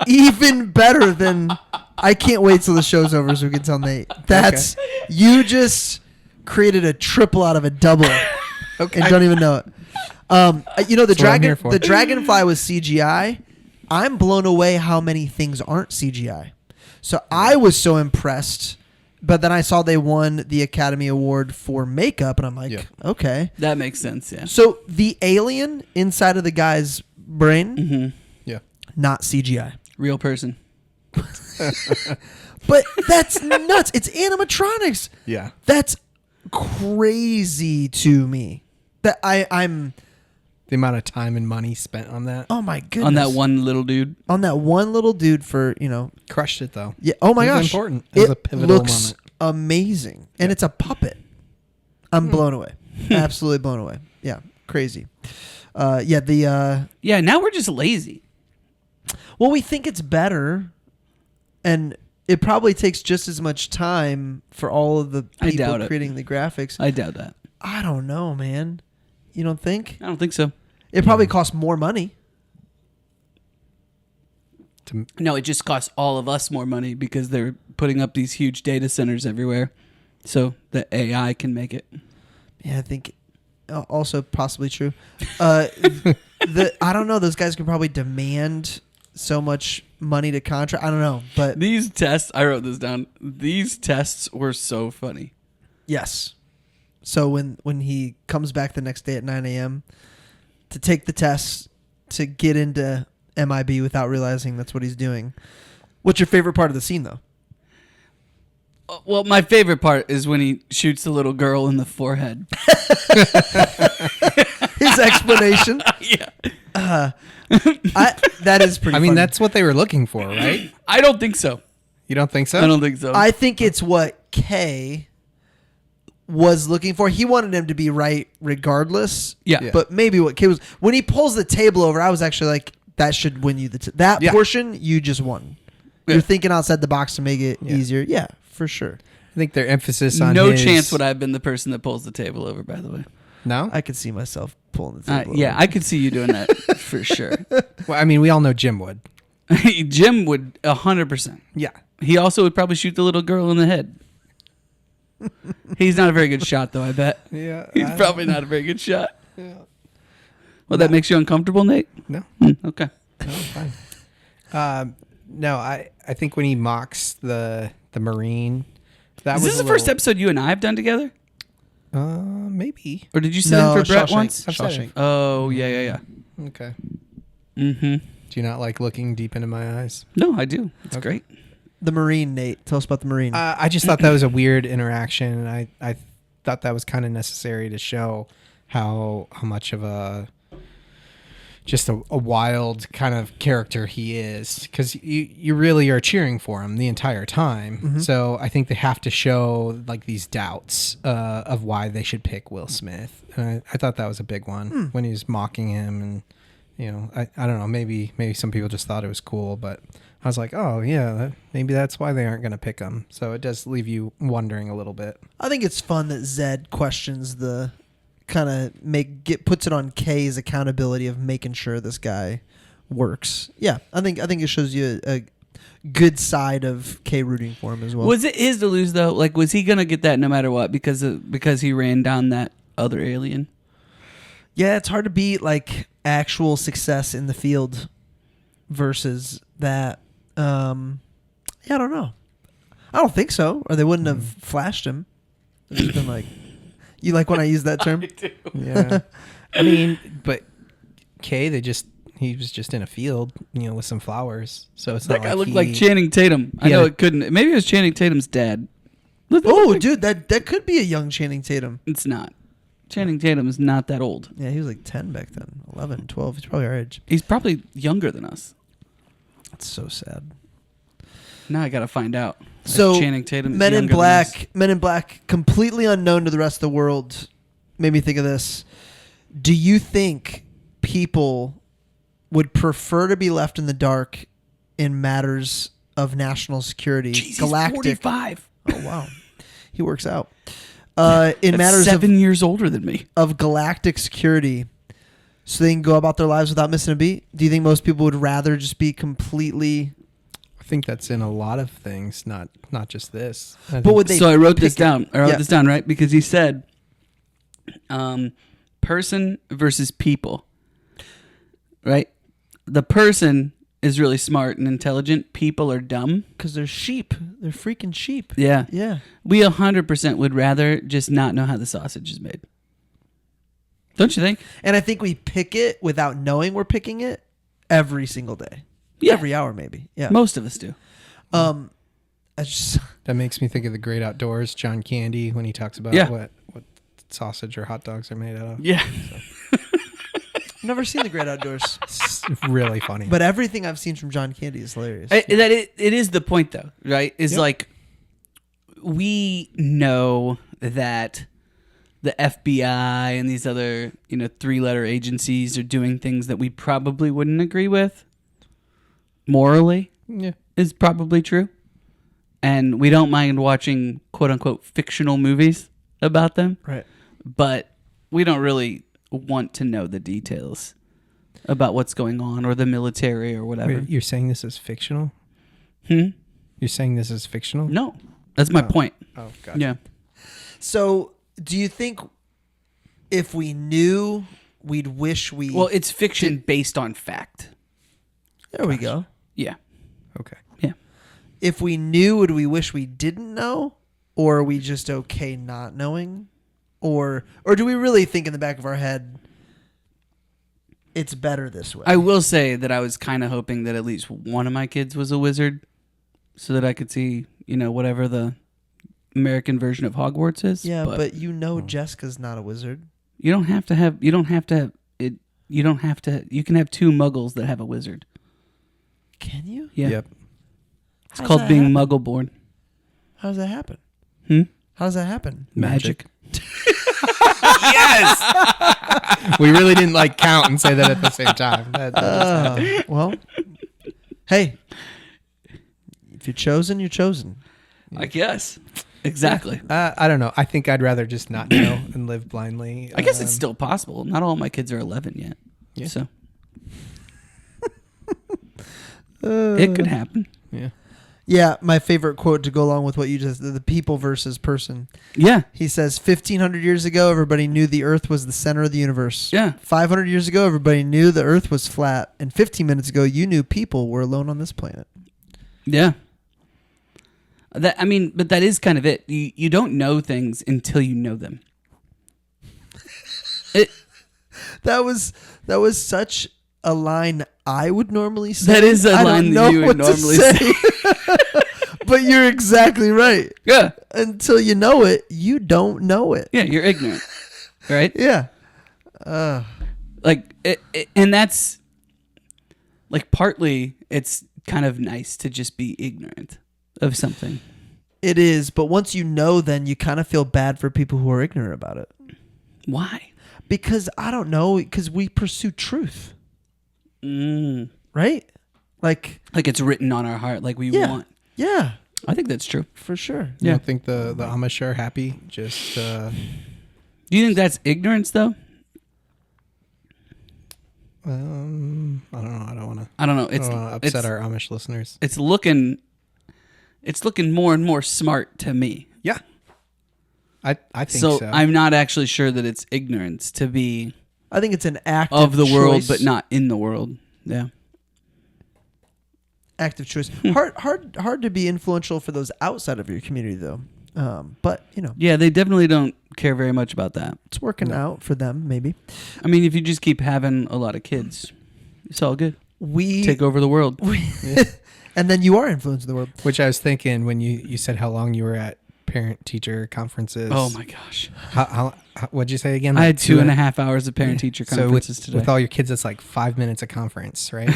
[SPEAKER 3] even better than. I can't wait till the show's over so we can tell Nate. That's you just created a triple out of a double, and don't even know it. You know,
[SPEAKER 1] That's what I'm here for.
[SPEAKER 3] the dragonfly was CGI. I'm blown away how many things aren't CGI. So I was so impressed. But then I saw they won the Academy Award for makeup, and I'm like,
[SPEAKER 1] Yeah.
[SPEAKER 3] okay.
[SPEAKER 2] That makes sense, yeah.
[SPEAKER 3] So the alien inside of the guy's brain,
[SPEAKER 2] Mm-hmm.
[SPEAKER 1] Yeah.
[SPEAKER 3] not CGI.
[SPEAKER 2] Real person.
[SPEAKER 3] But that's nuts. It's animatronics.
[SPEAKER 1] Yeah.
[SPEAKER 3] That's crazy to me. That I'm.
[SPEAKER 1] The amount of time and money spent on that.
[SPEAKER 3] Oh my goodness.
[SPEAKER 2] On that one little dude.
[SPEAKER 3] On that one little dude for
[SPEAKER 1] Crushed it, though.
[SPEAKER 3] Yeah. Oh my
[SPEAKER 1] It was
[SPEAKER 3] gosh.
[SPEAKER 1] important. It was a pivotal
[SPEAKER 3] looks
[SPEAKER 1] moment.
[SPEAKER 3] amazing, and it's a puppet. I'm blown away. Absolutely blown away. Yeah. Crazy. Yeah. The.
[SPEAKER 2] Yeah, now we're just lazy.
[SPEAKER 3] Well, we think it's better, and it probably takes just as much time for all of the
[SPEAKER 2] I
[SPEAKER 3] people
[SPEAKER 2] doubt it.
[SPEAKER 3] creating the graphics.
[SPEAKER 2] I doubt that.
[SPEAKER 3] I don't know, man. You don't think?
[SPEAKER 2] I don't think so.
[SPEAKER 3] It probably costs more money.
[SPEAKER 2] No, it just costs all of us more money because they're putting up these huge data centers everywhere so the AI can make it.
[SPEAKER 3] Yeah, I think also possibly true. I don't know. Those guys can probably demand so much money to contract. I don't know, but
[SPEAKER 2] These tests, I wrote this down. These tests were so funny.
[SPEAKER 3] yes. So when he comes back the next day at 9 a.m. to take the test to get into MIB without realizing that's what he's doing. What's your favorite part of the scene, though?
[SPEAKER 2] Well, my favorite part is when he shoots the little girl in the forehead.
[SPEAKER 3] His explanation.
[SPEAKER 2] Yeah.
[SPEAKER 3] That is pretty.
[SPEAKER 1] I mean,
[SPEAKER 3] funny.
[SPEAKER 1] that's what they were looking for, right?
[SPEAKER 2] I don't think so.
[SPEAKER 1] You don't think so?
[SPEAKER 2] I don't think so.
[SPEAKER 3] I think it's what Kay was looking for. He wanted him to be right regardless.
[SPEAKER 2] Yeah.
[SPEAKER 3] But maybe what Kay was when he pulls the table over, I was actually like, that should win you that
[SPEAKER 1] Yeah.
[SPEAKER 3] portion. You just won.
[SPEAKER 2] Yeah.
[SPEAKER 3] You're thinking outside the box to make it
[SPEAKER 1] Yeah.
[SPEAKER 3] easier. Yeah, for sure.
[SPEAKER 1] I think their emphasis on
[SPEAKER 2] No
[SPEAKER 1] his-
[SPEAKER 2] chance would I have been the person that pulls the table over, by the way.
[SPEAKER 1] No?
[SPEAKER 3] I could see myself pulling the table.
[SPEAKER 2] Yeah,
[SPEAKER 3] over.
[SPEAKER 2] I could see you doing that for sure.
[SPEAKER 1] Well, I mean, we all know Jim would.
[SPEAKER 2] Jim would 100%.
[SPEAKER 1] Yeah.
[SPEAKER 2] He also would probably shoot the little girl in the head. He's not a very good shot, though, I bet.
[SPEAKER 1] Yeah.
[SPEAKER 2] He's probably not a very good shot. Well, that makes you uncomfortable, Nate?
[SPEAKER 1] No.
[SPEAKER 2] Okay.
[SPEAKER 1] No, fine. No, I think when he mocks the Marine, that
[SPEAKER 2] Is
[SPEAKER 1] was
[SPEAKER 2] this the first episode you and I have done together?
[SPEAKER 1] Maybe.
[SPEAKER 2] Or did you sit in for Brett
[SPEAKER 3] Shawshank.
[SPEAKER 2] once?
[SPEAKER 1] I've said it.
[SPEAKER 3] Shawshank.
[SPEAKER 2] Oh, yeah.
[SPEAKER 1] Okay.
[SPEAKER 2] Mm-hmm.
[SPEAKER 1] Do you not like looking deep into my eyes?
[SPEAKER 2] No, I do. It's
[SPEAKER 1] Okay.
[SPEAKER 2] great.
[SPEAKER 3] The Marine, Nate. Tell us about the Marine.
[SPEAKER 1] I just thought that was a weird interaction, and I thought that was kind of necessary to show how much of a wild kind of character he is, because you really are cheering for him the entire time.
[SPEAKER 3] Mm-hmm.
[SPEAKER 1] So I think they have to show like these doubts of why they should pick Will Smith. And I thought that was a big one when he was mocking him, and I don't know, maybe some people just thought it was cool, but I was like, oh yeah, maybe that's why they aren't going to pick him. So it does leave you wondering a little bit.
[SPEAKER 3] I think it's fun that Zed questions the kind of puts it on K's accountability of making sure this guy works. Yeah, I think it shows you a good side of K rooting for him as well.
[SPEAKER 2] Was it his to lose though? Like, was he gonna get that no matter what because he ran down that other alien?
[SPEAKER 3] Yeah, it's hard to beat like actual success in the field versus that. Yeah, I don't know. I don't think so, or they wouldn't have flashed him. It's just been like, you like when I use that term?
[SPEAKER 1] Yeah. I mean, but Kay, he was just in a field, with some flowers. So it's
[SPEAKER 2] That
[SPEAKER 1] not
[SPEAKER 2] guy
[SPEAKER 1] like
[SPEAKER 2] looked like Channing Tatum. I
[SPEAKER 1] Yeah.
[SPEAKER 2] know it couldn't. Maybe it was Channing Tatum's dad.
[SPEAKER 3] Oh, dude, that could be a young Channing Tatum.
[SPEAKER 2] It's not. Channing Tatum is not that old.
[SPEAKER 3] Yeah, he was like 10 back then. 11, 12. He's probably our age.
[SPEAKER 2] He's probably younger than us.
[SPEAKER 3] That's so sad.
[SPEAKER 2] Now I gotta find out. if
[SPEAKER 3] So,
[SPEAKER 2] Channing Tatum is
[SPEAKER 3] Men in
[SPEAKER 2] younger than us.
[SPEAKER 3] Black, completely unknown to the rest of the world, made me think of this. Do you think people would prefer to be left in the dark in matters of national security?
[SPEAKER 2] Jeez, he's
[SPEAKER 3] Galactic.
[SPEAKER 2] 45.
[SPEAKER 3] Oh, wow. He works out. In
[SPEAKER 2] That's
[SPEAKER 3] matters
[SPEAKER 2] 7 years older than me.
[SPEAKER 3] of galactic security, so they can go about their lives without missing a beat? Do you think most people would rather just be completely...
[SPEAKER 1] I think that's in a lot of things, not just this.
[SPEAKER 3] But would they
[SPEAKER 2] So I wrote this
[SPEAKER 3] pick it?
[SPEAKER 2] down. I wrote
[SPEAKER 3] Yeah.
[SPEAKER 2] this down, right? Because he said, person versus people. Right? The person is really smart and intelligent. People are dumb.
[SPEAKER 3] Because they're sheep. They're freaking sheep.
[SPEAKER 2] Yeah.
[SPEAKER 3] Yeah.
[SPEAKER 2] We 100% would rather just not know how the sausage is made. Don't you think?
[SPEAKER 3] And I think we pick it without knowing we're picking it every single day.
[SPEAKER 2] Yeah.
[SPEAKER 3] Every hour, maybe. Yeah.
[SPEAKER 2] Most of us do.
[SPEAKER 3] I just...
[SPEAKER 1] That makes me think of The Great Outdoors, John Candy, when he talks about
[SPEAKER 2] Yeah.
[SPEAKER 1] what sausage or hot dogs are made out of.
[SPEAKER 2] Yeah.
[SPEAKER 3] I've never seen The Great Outdoors.
[SPEAKER 1] It's really funny.
[SPEAKER 3] But everything I've seen from John Candy is hilarious.
[SPEAKER 2] It is the point, though, right? Is
[SPEAKER 1] Yep.
[SPEAKER 2] like, we know that the FBI and these other, 3-letter agencies are doing things that we probably wouldn't agree with. Morally
[SPEAKER 1] yeah.
[SPEAKER 2] is probably true. And we don't mind watching quote unquote fictional movies about them,
[SPEAKER 3] Right.
[SPEAKER 2] but we don't really want to know the details about what's going on or the military or whatever.
[SPEAKER 1] Wait, you're saying this is fictional?
[SPEAKER 2] Hmm?
[SPEAKER 1] You're saying this is fictional?
[SPEAKER 2] No, that's my point.
[SPEAKER 1] Oh, gotcha.
[SPEAKER 2] Yeah.
[SPEAKER 3] So, do you think if we knew, we'd wish we...
[SPEAKER 2] Well, it's fiction based on fact.
[SPEAKER 3] there we go.
[SPEAKER 2] Yeah.
[SPEAKER 1] Okay.
[SPEAKER 2] Yeah.
[SPEAKER 3] If we knew, would we wish we didn't know? Or are we just okay not knowing? Or do we really think in the back of our head, it's better this way?
[SPEAKER 2] I will say that I was kind of hoping that at least one of my kids was a wizard so that I could see, whatever the American version of Hogwarts is.
[SPEAKER 3] Yeah, but Jessica's not a wizard.
[SPEAKER 2] you can have 2 muggles that have a wizard.
[SPEAKER 3] Can you?
[SPEAKER 2] Yeah.
[SPEAKER 1] Yep.
[SPEAKER 2] It's called being muggle born.
[SPEAKER 3] How does that happen?
[SPEAKER 2] Hmm?
[SPEAKER 3] How does that happen?
[SPEAKER 2] Magic.
[SPEAKER 1] Yes. We really didn't count and say that at the same time.
[SPEAKER 3] Well, hey, if you're chosen, you're chosen.
[SPEAKER 2] I guess. Exactly.
[SPEAKER 1] I don't know. I think I'd rather just not know and live blindly.
[SPEAKER 2] I guess it's still possible. Not all my kids are 11 yet.
[SPEAKER 1] Yeah.
[SPEAKER 2] So it could happen.
[SPEAKER 1] Yeah.
[SPEAKER 3] Yeah, my favorite quote to go along with what you just the people versus person.
[SPEAKER 2] Yeah.
[SPEAKER 3] He says 1,500 years ago, everybody knew the earth was the center of the universe.
[SPEAKER 2] Yeah.
[SPEAKER 3] 500 years ago, everybody knew the earth was flat. And 15 minutes ago, you knew people were alone on this planet.
[SPEAKER 2] Yeah. But that is kind of it. You don't know things until you know them.
[SPEAKER 3] That was such a line I would normally say.
[SPEAKER 2] That is a
[SPEAKER 3] I
[SPEAKER 2] line
[SPEAKER 3] don't
[SPEAKER 2] that
[SPEAKER 3] know
[SPEAKER 2] you would
[SPEAKER 3] what to
[SPEAKER 2] normally
[SPEAKER 3] say. But you're exactly right.
[SPEAKER 2] Yeah.
[SPEAKER 3] Until you know it, you don't know it.
[SPEAKER 2] Yeah, you're ignorant. Right?
[SPEAKER 3] Yeah.
[SPEAKER 2] And that's like partly it's kind of nice to just be ignorant of something.
[SPEAKER 3] It is, but once you know, then you kind of feel bad for people who are ignorant about it.
[SPEAKER 2] Why?
[SPEAKER 3] Because I don't know, because we pursue truth. Right? Like
[SPEAKER 2] it's written on our heart like we
[SPEAKER 3] yeah,
[SPEAKER 2] want.
[SPEAKER 3] Yeah.
[SPEAKER 2] I think that's true.
[SPEAKER 3] For sure.
[SPEAKER 1] You don't think the Amish are happy? Just
[SPEAKER 2] Do you think that's ignorance though?
[SPEAKER 1] I don't know.
[SPEAKER 2] I don't know.
[SPEAKER 1] It's upset our Amish listeners.
[SPEAKER 2] It's looking more and more smart to me.
[SPEAKER 1] Yeah. I think so.
[SPEAKER 2] I'm not actually sure that it's ignorance to be
[SPEAKER 3] I think it's an active
[SPEAKER 2] of the world
[SPEAKER 3] choice.
[SPEAKER 2] but not in the world. Yeah.
[SPEAKER 3] Active choice. Hard to be influential for those outside of your community though. But
[SPEAKER 2] Yeah, they definitely don't care very much about that.
[SPEAKER 3] it's working out for them maybe.
[SPEAKER 2] I mean, if you just keep having a lot of kids, it's all good.
[SPEAKER 3] We
[SPEAKER 2] Take over the world.
[SPEAKER 3] and then you are influencing the world.
[SPEAKER 1] Which I was thinking when you said how long you were at parent-teacher conferences.
[SPEAKER 2] Oh my gosh.
[SPEAKER 1] How what'd you say again?
[SPEAKER 2] I had 2.5 hours of parent-teacher conferences
[SPEAKER 1] so
[SPEAKER 2] today.
[SPEAKER 1] with all your kids, it's like 5 minutes a conference, right?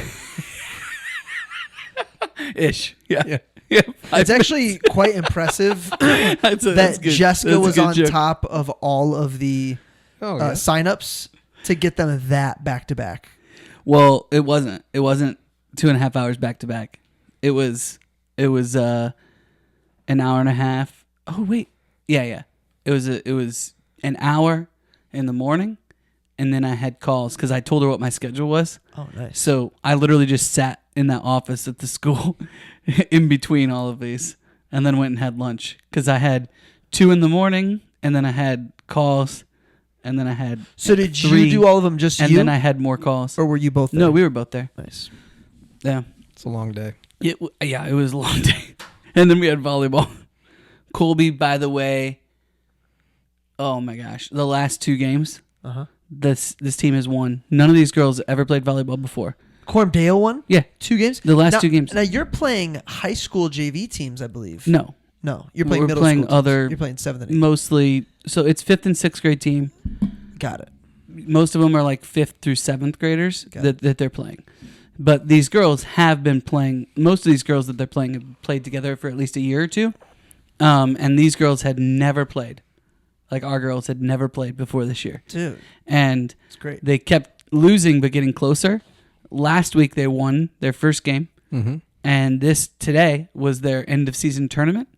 [SPEAKER 2] Ish. Yeah.
[SPEAKER 1] Yeah.
[SPEAKER 2] Yeah.
[SPEAKER 3] It's actually quite impressive
[SPEAKER 2] That's
[SPEAKER 3] that
[SPEAKER 2] good.
[SPEAKER 3] Jessica
[SPEAKER 2] That's a
[SPEAKER 3] was
[SPEAKER 2] good
[SPEAKER 3] on
[SPEAKER 2] joke.
[SPEAKER 3] top of all of the
[SPEAKER 1] Oh, yeah.
[SPEAKER 3] signups to get them that back to back.
[SPEAKER 2] Well, it wasn't. It wasn't 2.5 hours back to back. It was an hour and a half. Oh wait. Yeah. It was an hour in the morning, and then I had calls because I told her what my schedule was.
[SPEAKER 3] Oh, nice.
[SPEAKER 2] So I literally just sat in that office at the school in between all of these, and then went and had lunch because I had 2 in the morning, and then I had calls, and then I had
[SPEAKER 3] So did
[SPEAKER 2] 3,
[SPEAKER 3] you do all of them just
[SPEAKER 2] and
[SPEAKER 3] you?
[SPEAKER 2] then I had more calls.
[SPEAKER 3] Or were you both there?
[SPEAKER 2] No, we were both there.
[SPEAKER 3] Nice.
[SPEAKER 2] Yeah.
[SPEAKER 1] It's a long day.
[SPEAKER 2] It was a long day. And then we had volleyball. Colby, by the way, oh my gosh, the last 2 games, this team has won. None of these girls ever played volleyball before.
[SPEAKER 3] Cormdale won?
[SPEAKER 2] Yeah.
[SPEAKER 3] 2 games?
[SPEAKER 2] The last
[SPEAKER 3] Now-
[SPEAKER 2] 2 games.
[SPEAKER 3] Now you're playing high school JV teams, I believe.
[SPEAKER 2] No.
[SPEAKER 3] No, you're playing
[SPEAKER 2] We're
[SPEAKER 3] middle
[SPEAKER 2] playing
[SPEAKER 3] school teams.
[SPEAKER 2] other-
[SPEAKER 3] You're playing 7th and 8th.
[SPEAKER 2] Mostly, so it's 5th and 6th grade team.
[SPEAKER 3] Got it.
[SPEAKER 2] Most of them are like 5th through 7th graders
[SPEAKER 3] Got
[SPEAKER 2] that they're playing. But these girls have been playing, most of these girls that they're playing have played together for at least a year or 2. And these girls had never played. Like our girls had never played before this year.
[SPEAKER 3] Dude,
[SPEAKER 2] And
[SPEAKER 3] it's great.
[SPEAKER 2] they kept losing but getting closer. Last week they won their first game.
[SPEAKER 1] Mm-hmm.
[SPEAKER 2] And today was their end of season tournament.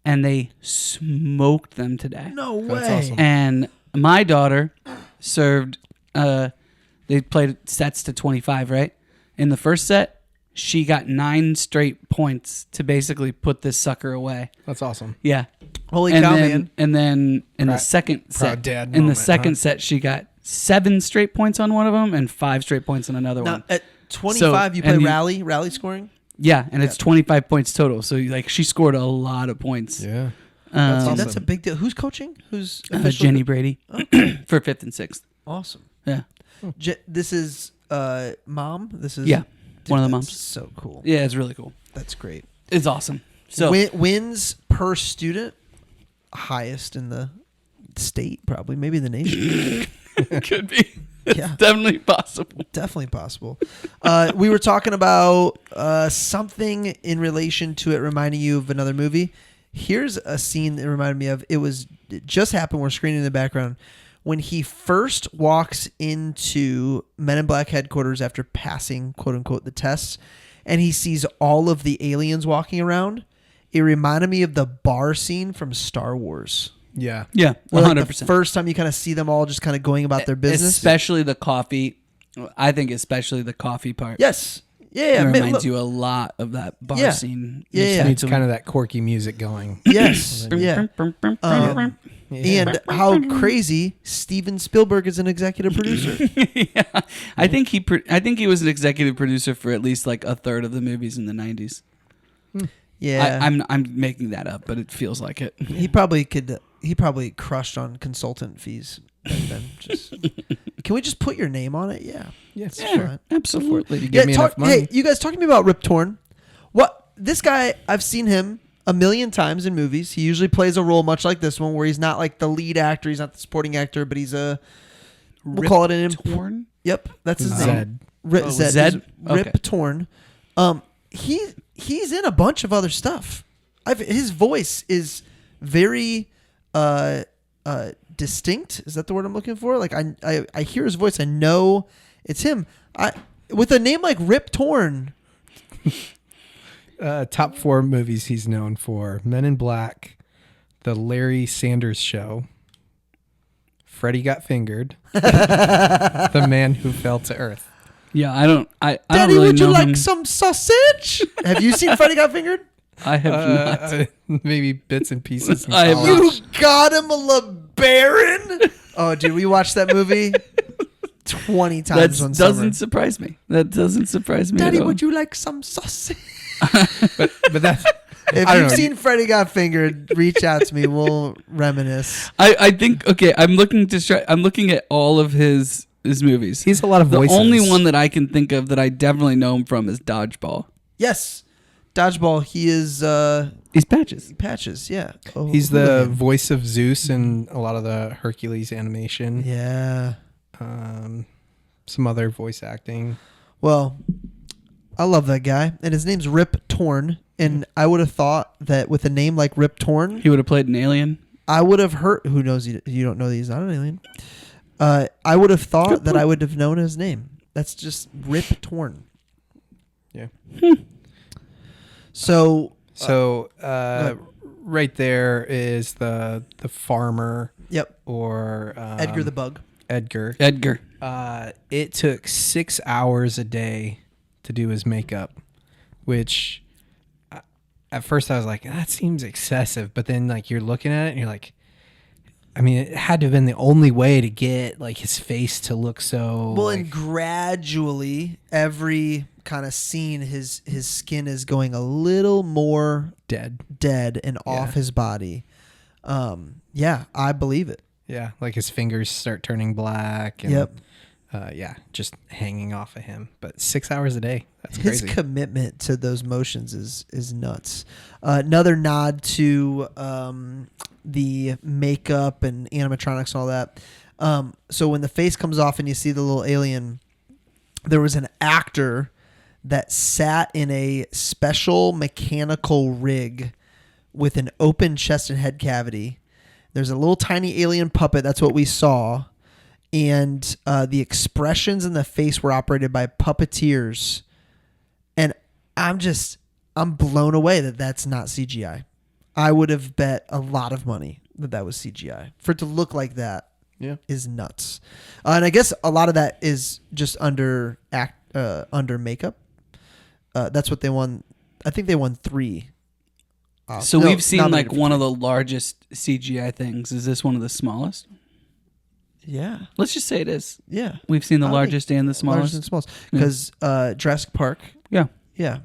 [SPEAKER 2] And they smoked them today.
[SPEAKER 3] No way.
[SPEAKER 1] That's awesome.
[SPEAKER 2] And my daughter served, they played sets to 25, right? In the first set, she got 9 straight points to basically put this sucker away.
[SPEAKER 1] That's awesome.
[SPEAKER 2] Yeah.
[SPEAKER 3] Holy
[SPEAKER 2] and
[SPEAKER 3] cow,
[SPEAKER 2] then,
[SPEAKER 3] man.
[SPEAKER 2] And then in the
[SPEAKER 1] Proud-
[SPEAKER 2] second
[SPEAKER 1] proud
[SPEAKER 2] set,
[SPEAKER 1] dad
[SPEAKER 2] in the
[SPEAKER 1] moment,
[SPEAKER 2] second
[SPEAKER 1] huh?
[SPEAKER 2] set, she got 7 straight points on one of them and 5 straight points on another
[SPEAKER 3] Now,
[SPEAKER 2] one.
[SPEAKER 3] at 25,
[SPEAKER 2] So-
[SPEAKER 3] you play
[SPEAKER 2] and you-
[SPEAKER 3] rally scoring?
[SPEAKER 2] Yeah, and it's 25 points total. So like she scored a lot of points.
[SPEAKER 1] Yeah.
[SPEAKER 3] Dude,
[SPEAKER 1] awesome.
[SPEAKER 3] that's a big deal. Who's coaching? Who's official?
[SPEAKER 2] Jenny Brady for 5th and 6th.
[SPEAKER 3] Awesome.
[SPEAKER 2] Yeah.
[SPEAKER 3] This is mom? This is
[SPEAKER 2] Yeah, one of the
[SPEAKER 3] that's
[SPEAKER 2] moms.
[SPEAKER 3] So cool.
[SPEAKER 2] Yeah, it's really cool.
[SPEAKER 3] That's great.
[SPEAKER 2] It's awesome. So
[SPEAKER 3] Wins per student, highest in the state, probably, maybe the nation.
[SPEAKER 2] could be.
[SPEAKER 3] Yeah.
[SPEAKER 2] Definitely possible.
[SPEAKER 3] Definitely possible. We were talking about something in relation to it reminding you of another movie. Here's a scene that reminded me of. It just happened. We're screening in the background. When he first walks into Men in Black headquarters after passing, quote unquote, the tests, and he sees all of the aliens walking around, it reminded me of the bar scene from Star Wars.
[SPEAKER 1] Yeah.
[SPEAKER 2] Yeah,
[SPEAKER 3] Where, like,
[SPEAKER 2] 100%.
[SPEAKER 3] the first time you kind of see them all just kind of going about their business.
[SPEAKER 2] Especially the coffee. I think especially the coffee part.
[SPEAKER 3] Yes. Yeah.
[SPEAKER 2] It
[SPEAKER 3] man,
[SPEAKER 2] reminds
[SPEAKER 3] look-
[SPEAKER 2] you a lot of that bar
[SPEAKER 3] Yeah.
[SPEAKER 2] scene.
[SPEAKER 3] Yeah.
[SPEAKER 1] Needs kind of that quorky music going.
[SPEAKER 3] Yes. yeah.
[SPEAKER 1] Yeah.
[SPEAKER 3] And how crazy Steven Spielberg is an executive producer.
[SPEAKER 2] Yeah. I think he was an executive producer for at least like a third of the movies in the 90s.
[SPEAKER 3] Yeah,
[SPEAKER 2] I'm making that up, but it feels like it.
[SPEAKER 3] he probably could. He probably crushed on consultant fees. And then can we just put your name on it? Yeah,
[SPEAKER 1] Yes,
[SPEAKER 3] That's
[SPEAKER 1] sure.
[SPEAKER 3] fine.
[SPEAKER 2] Absolutely.
[SPEAKER 1] You give me enough money.
[SPEAKER 3] Hey, you guys talking to me about Rip Torn? What this guy? I've seen him a million times in movies. He usually plays a role much like this one, where he's not like the lead actor, he's not the supporting actor, but he's a we'll call it an
[SPEAKER 2] Torn.
[SPEAKER 3] Yep, that's his name.
[SPEAKER 1] Zed.
[SPEAKER 3] Zed.
[SPEAKER 2] Zed?
[SPEAKER 3] Rip
[SPEAKER 2] Okay.
[SPEAKER 3] Torn. He's in a bunch of other stuff. His voice is very distinct. Is that the word I'm looking for? Like I hear his voice. I know it's him. With a name like Rip Torn.
[SPEAKER 1] Top 4 movies he's known for: Men in Black, The Larry Sanders Show, Freddy Got Fingered, The Man Who Fell to Earth.
[SPEAKER 2] Yeah, I don't
[SPEAKER 3] Daddy,
[SPEAKER 2] really
[SPEAKER 3] would you
[SPEAKER 2] know
[SPEAKER 3] like
[SPEAKER 2] him.
[SPEAKER 3] some sausage? Have you seen Freddy Got Fingered?
[SPEAKER 2] I have not.
[SPEAKER 1] Maybe bits and pieces.
[SPEAKER 2] I have
[SPEAKER 3] You got him a LeBaron? Oh, dude, we watched that movie 20 times
[SPEAKER 2] That
[SPEAKER 3] one summer.
[SPEAKER 2] doesn't surprise me. That doesn't surprise me
[SPEAKER 3] Daddy,
[SPEAKER 2] at all.
[SPEAKER 3] would you like some sausage?
[SPEAKER 1] but that's
[SPEAKER 3] If
[SPEAKER 1] I don't
[SPEAKER 3] you've
[SPEAKER 1] know.
[SPEAKER 3] seen Freddy Got Fingered, reach out to me. We'll reminisce.
[SPEAKER 2] I think okay. I'm looking at all of his movies.
[SPEAKER 1] He's a lot of
[SPEAKER 2] the
[SPEAKER 1] voices.
[SPEAKER 2] only one that I can think of that I definitely know him from is Dodgeball.
[SPEAKER 3] Yes. Dodgeball, he is
[SPEAKER 2] He's Patches.
[SPEAKER 3] Patches, yeah. Oh,
[SPEAKER 1] He's the
[SPEAKER 3] Hooligan.
[SPEAKER 1] voice of Zeus in a lot of the Hercules animation.
[SPEAKER 3] Yeah.
[SPEAKER 1] Some other voice acting.
[SPEAKER 3] Well, I love that guy. And his name's Rip Torn. And I would have thought that with a name like Rip Torn,
[SPEAKER 2] He would have played an alien.
[SPEAKER 3] I would have heard. Who knows? You don't know that he's not an alien. I would have thought that I would have known his name. That's just Rip Torn.
[SPEAKER 1] Yeah.
[SPEAKER 3] So
[SPEAKER 1] right there is the farmer.
[SPEAKER 3] Yep.
[SPEAKER 1] Or
[SPEAKER 3] Edgar the Bug.
[SPEAKER 1] Edgar.
[SPEAKER 2] Edgar.
[SPEAKER 1] It took 6 hours a day to do his makeup, which at first I was like, that seems excessive. But then like you're looking at it and you're like, I mean, it had to have been the only way to get like his face to look so
[SPEAKER 3] Well,
[SPEAKER 1] like,
[SPEAKER 3] and gradually every kind of scene, his skin is going a little more
[SPEAKER 1] dead
[SPEAKER 3] and off his body. Yeah, I believe it.
[SPEAKER 1] Yeah, like his fingers start turning black. And,
[SPEAKER 3] Yep.
[SPEAKER 1] Just hanging off of him. But 6 hours a day. That's
[SPEAKER 3] His
[SPEAKER 1] crazy.
[SPEAKER 3] commitment to those motions is nuts. Another nod to the makeup and animatronics and all that. So when the face comes off and you see the little alien, there was an actor that sat in a special mechanical rig with an open chest and head cavity. There's a little tiny alien puppet. That's what we saw. And the expressions in the face were operated by puppeteers. And I'm blown away that that's not CGI. I would have bet a lot of money that was CGI. For it to look like that is nuts. And I guess a lot of that is just under makeup. That's what they won. I think they won 3.
[SPEAKER 2] So
[SPEAKER 3] No,
[SPEAKER 2] we've seen
[SPEAKER 3] nominated
[SPEAKER 2] like
[SPEAKER 3] for
[SPEAKER 2] one
[SPEAKER 3] 3.
[SPEAKER 2] of the largest CGI things. Is this one of the smallest?
[SPEAKER 3] Yeah.
[SPEAKER 2] Let's just say it is.
[SPEAKER 3] Yeah.
[SPEAKER 2] We've seen the
[SPEAKER 3] I think
[SPEAKER 2] largest and the
[SPEAKER 3] Largest
[SPEAKER 2] smallest.
[SPEAKER 3] and smallest. Because Jurassic Park.
[SPEAKER 2] Yeah.
[SPEAKER 3] Yeah.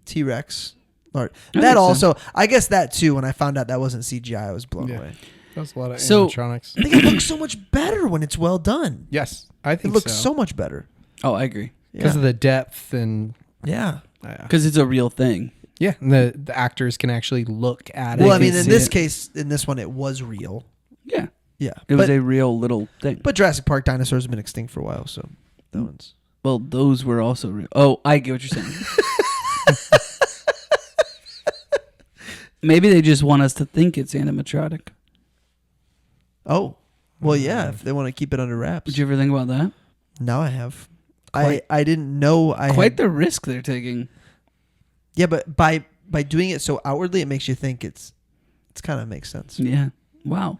[SPEAKER 3] T-Rex. Large.
[SPEAKER 2] I
[SPEAKER 3] That
[SPEAKER 2] think so.
[SPEAKER 3] also, I guess that too, when I found out that wasn't CGI, I was blown
[SPEAKER 1] Yeah.
[SPEAKER 3] away.
[SPEAKER 1] That was a lot of
[SPEAKER 2] So-
[SPEAKER 1] animatronics.
[SPEAKER 3] I think it looks so much better when it's well done.
[SPEAKER 1] Yes, I
[SPEAKER 3] It
[SPEAKER 1] think
[SPEAKER 3] looks so much better.
[SPEAKER 2] Oh, I agree.
[SPEAKER 1] because of the depth and
[SPEAKER 3] Yeah.
[SPEAKER 2] Because it's a real thing.
[SPEAKER 1] yeah, and the actors can actually look at it.
[SPEAKER 3] Well, I
[SPEAKER 2] can
[SPEAKER 3] mean, in
[SPEAKER 2] see
[SPEAKER 3] this
[SPEAKER 2] it.
[SPEAKER 3] case, in this one, it was real.
[SPEAKER 2] Yeah.
[SPEAKER 3] Yeah.
[SPEAKER 2] It was
[SPEAKER 3] but,
[SPEAKER 2] a real little thing.
[SPEAKER 3] but Jurassic Park dinosaurs have been extinct for a while, so that one's.
[SPEAKER 2] Well, those were also real. Oh, I get what you're saying. Maybe they just want us to think it's animatronic.
[SPEAKER 3] Oh. Well, yeah, if they want to keep it under wraps.
[SPEAKER 2] Did you ever think about that?
[SPEAKER 3] Now I have.
[SPEAKER 2] Quite-
[SPEAKER 3] I didn't know I
[SPEAKER 2] Quite
[SPEAKER 3] had.
[SPEAKER 2] the risk they're taking.
[SPEAKER 3] Yeah, but by doing it so outwardly, it makes you think it's kind of makes sense.
[SPEAKER 2] Yeah. Wow.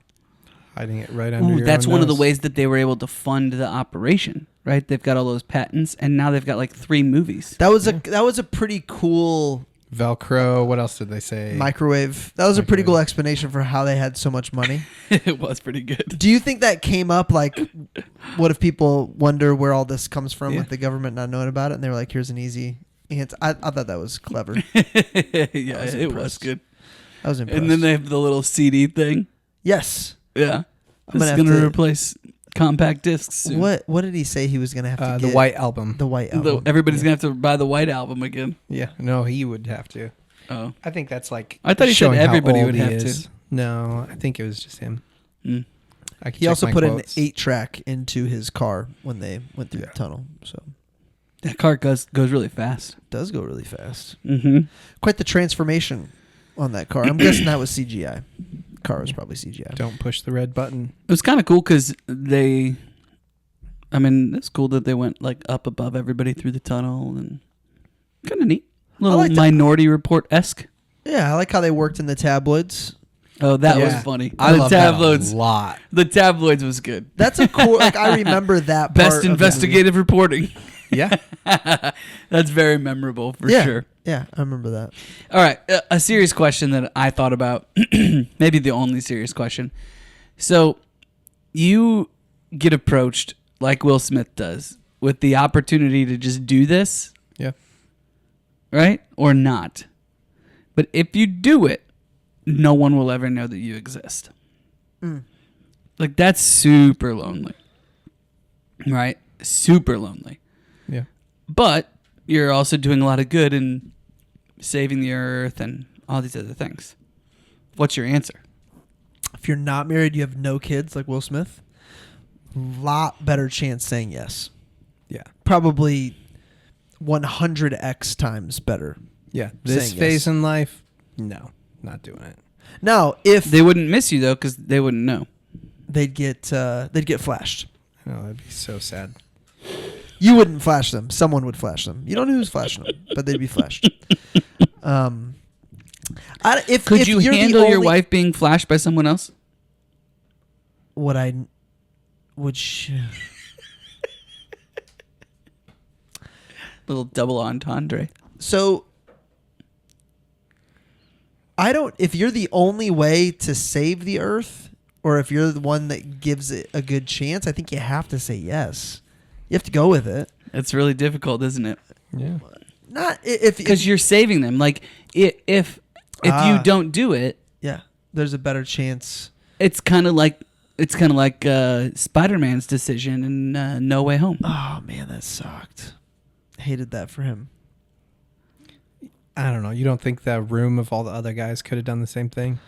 [SPEAKER 1] hiding it right under
[SPEAKER 2] Ooh,
[SPEAKER 1] your
[SPEAKER 2] that's
[SPEAKER 1] own
[SPEAKER 2] one of the
[SPEAKER 1] nose.
[SPEAKER 2] ways that they were able to fund the operation, right? They've got all those patents, and now they've got like 3 movies.
[SPEAKER 3] That was a pretty cool
[SPEAKER 1] Velcro. What else did they say?
[SPEAKER 3] microwave. That was a pretty
[SPEAKER 1] Microwave.
[SPEAKER 3] cool explanation for how they had so much money.
[SPEAKER 2] It was pretty good.
[SPEAKER 3] Do you think that came up? Like, what if people wonder where all this comes from
[SPEAKER 1] Yeah.
[SPEAKER 3] with the government not knowing about it, and they were like, "Here's an easy ants. I thought that was clever.
[SPEAKER 2] Yeah,
[SPEAKER 3] was
[SPEAKER 2] it was
[SPEAKER 3] impressed.
[SPEAKER 2] good.
[SPEAKER 3] I was impressed.
[SPEAKER 2] And then they have the little CD thing.
[SPEAKER 3] yes.
[SPEAKER 2] Yeah.
[SPEAKER 3] I'm
[SPEAKER 2] This is
[SPEAKER 3] gonna
[SPEAKER 2] going to
[SPEAKER 3] have to-
[SPEAKER 2] replace compact discs soon.
[SPEAKER 3] What did he say he was gonna have to
[SPEAKER 1] The
[SPEAKER 3] get?
[SPEAKER 1] White Album.
[SPEAKER 3] The White Album.
[SPEAKER 2] Everybody's going to have to buy the White Album again.
[SPEAKER 1] Yeah. No, he would have to.
[SPEAKER 2] Oh.
[SPEAKER 1] I think that's like.
[SPEAKER 2] I thought he said
[SPEAKER 1] showing how
[SPEAKER 2] everybody
[SPEAKER 1] old
[SPEAKER 2] would
[SPEAKER 1] he
[SPEAKER 2] have
[SPEAKER 1] is.
[SPEAKER 2] to.
[SPEAKER 1] No, I think it was just him.
[SPEAKER 2] Mm.
[SPEAKER 1] I can
[SPEAKER 3] He
[SPEAKER 1] check
[SPEAKER 3] also
[SPEAKER 1] my
[SPEAKER 3] put
[SPEAKER 1] quotes.
[SPEAKER 3] an 8-track into his car when they went through the tunnel. So
[SPEAKER 2] That car goes really fast.
[SPEAKER 3] it does go really fast.
[SPEAKER 2] Mm-hmm.
[SPEAKER 3] Quite the transformation on that car. I'm guessing that was CGI. Car was probably CGI.
[SPEAKER 1] Don't push the red button.
[SPEAKER 2] It was kind of cool because it's cool that they went like up above everybody through the tunnel and kind of neat. Little
[SPEAKER 3] like that.
[SPEAKER 2] Minority Report-esque.
[SPEAKER 3] Yeah, I like how they worked in the tabloids.
[SPEAKER 2] Oh, that was
[SPEAKER 1] Yeah.
[SPEAKER 2] funny.
[SPEAKER 1] I
[SPEAKER 2] the
[SPEAKER 1] love
[SPEAKER 2] tabloids.
[SPEAKER 1] that a lot.
[SPEAKER 2] The tabloids was good.
[SPEAKER 3] That's a cool. Like I remember that.
[SPEAKER 2] Best
[SPEAKER 3] part of the movie.
[SPEAKER 2] investigative reporting.
[SPEAKER 1] Yeah.
[SPEAKER 2] That's very memorable for
[SPEAKER 3] Yeah.
[SPEAKER 2] sure.
[SPEAKER 3] Yeah, I remember that.
[SPEAKER 2] All right, a serious question that I thought about, maybe the only serious question. So, you get approached like Will Smith does with the opportunity to just do this,
[SPEAKER 1] Yeah.
[SPEAKER 2] right? Or not. But if you do it, no one will ever know that you exist.
[SPEAKER 3] Mm.
[SPEAKER 2] Like, that's super lonely, right? Super lonely.
[SPEAKER 1] Yeah.
[SPEAKER 2] But you're also doing a lot of good and saving the earth and all these other things. What's your answer?
[SPEAKER 3] If you're not married, you have no kids, like Will Smith. Lot better chance saying yes.
[SPEAKER 1] Yeah.
[SPEAKER 3] Probably 100x times better.
[SPEAKER 1] Yeah. This
[SPEAKER 3] Saying
[SPEAKER 1] phase
[SPEAKER 3] yes.
[SPEAKER 1] in life, no, not doing it.
[SPEAKER 3] Now, if
[SPEAKER 2] They wouldn't miss you though, because they wouldn't know.
[SPEAKER 3] they'd get flashed.
[SPEAKER 1] Oh, that'd be so sad.
[SPEAKER 3] You wouldn't flash them. Someone would flash them. You don't know who's flashing them, but they'd be flashed. If
[SPEAKER 2] Could you
[SPEAKER 3] you're the
[SPEAKER 2] handle your
[SPEAKER 3] only-
[SPEAKER 2] wife being flashed by someone else?
[SPEAKER 3] What I would.
[SPEAKER 2] Little double entendre.
[SPEAKER 3] So I don't. If you're the only way to save the Earth, or if you're the one that gives it a good chance, I think you have to say yes. You have to go with it.
[SPEAKER 2] It's really difficult, isn't it?
[SPEAKER 1] Yeah.
[SPEAKER 3] Not if
[SPEAKER 2] Because you're saving them. Like if you don't do it,
[SPEAKER 3] yeah. There's a better chance.
[SPEAKER 2] it's kind of like Spider-Man's decision in No Way Home.
[SPEAKER 3] Oh man, that sucked. Hated that for him.
[SPEAKER 1] I don't know. You don't think the room of all the other guys could have done the same thing?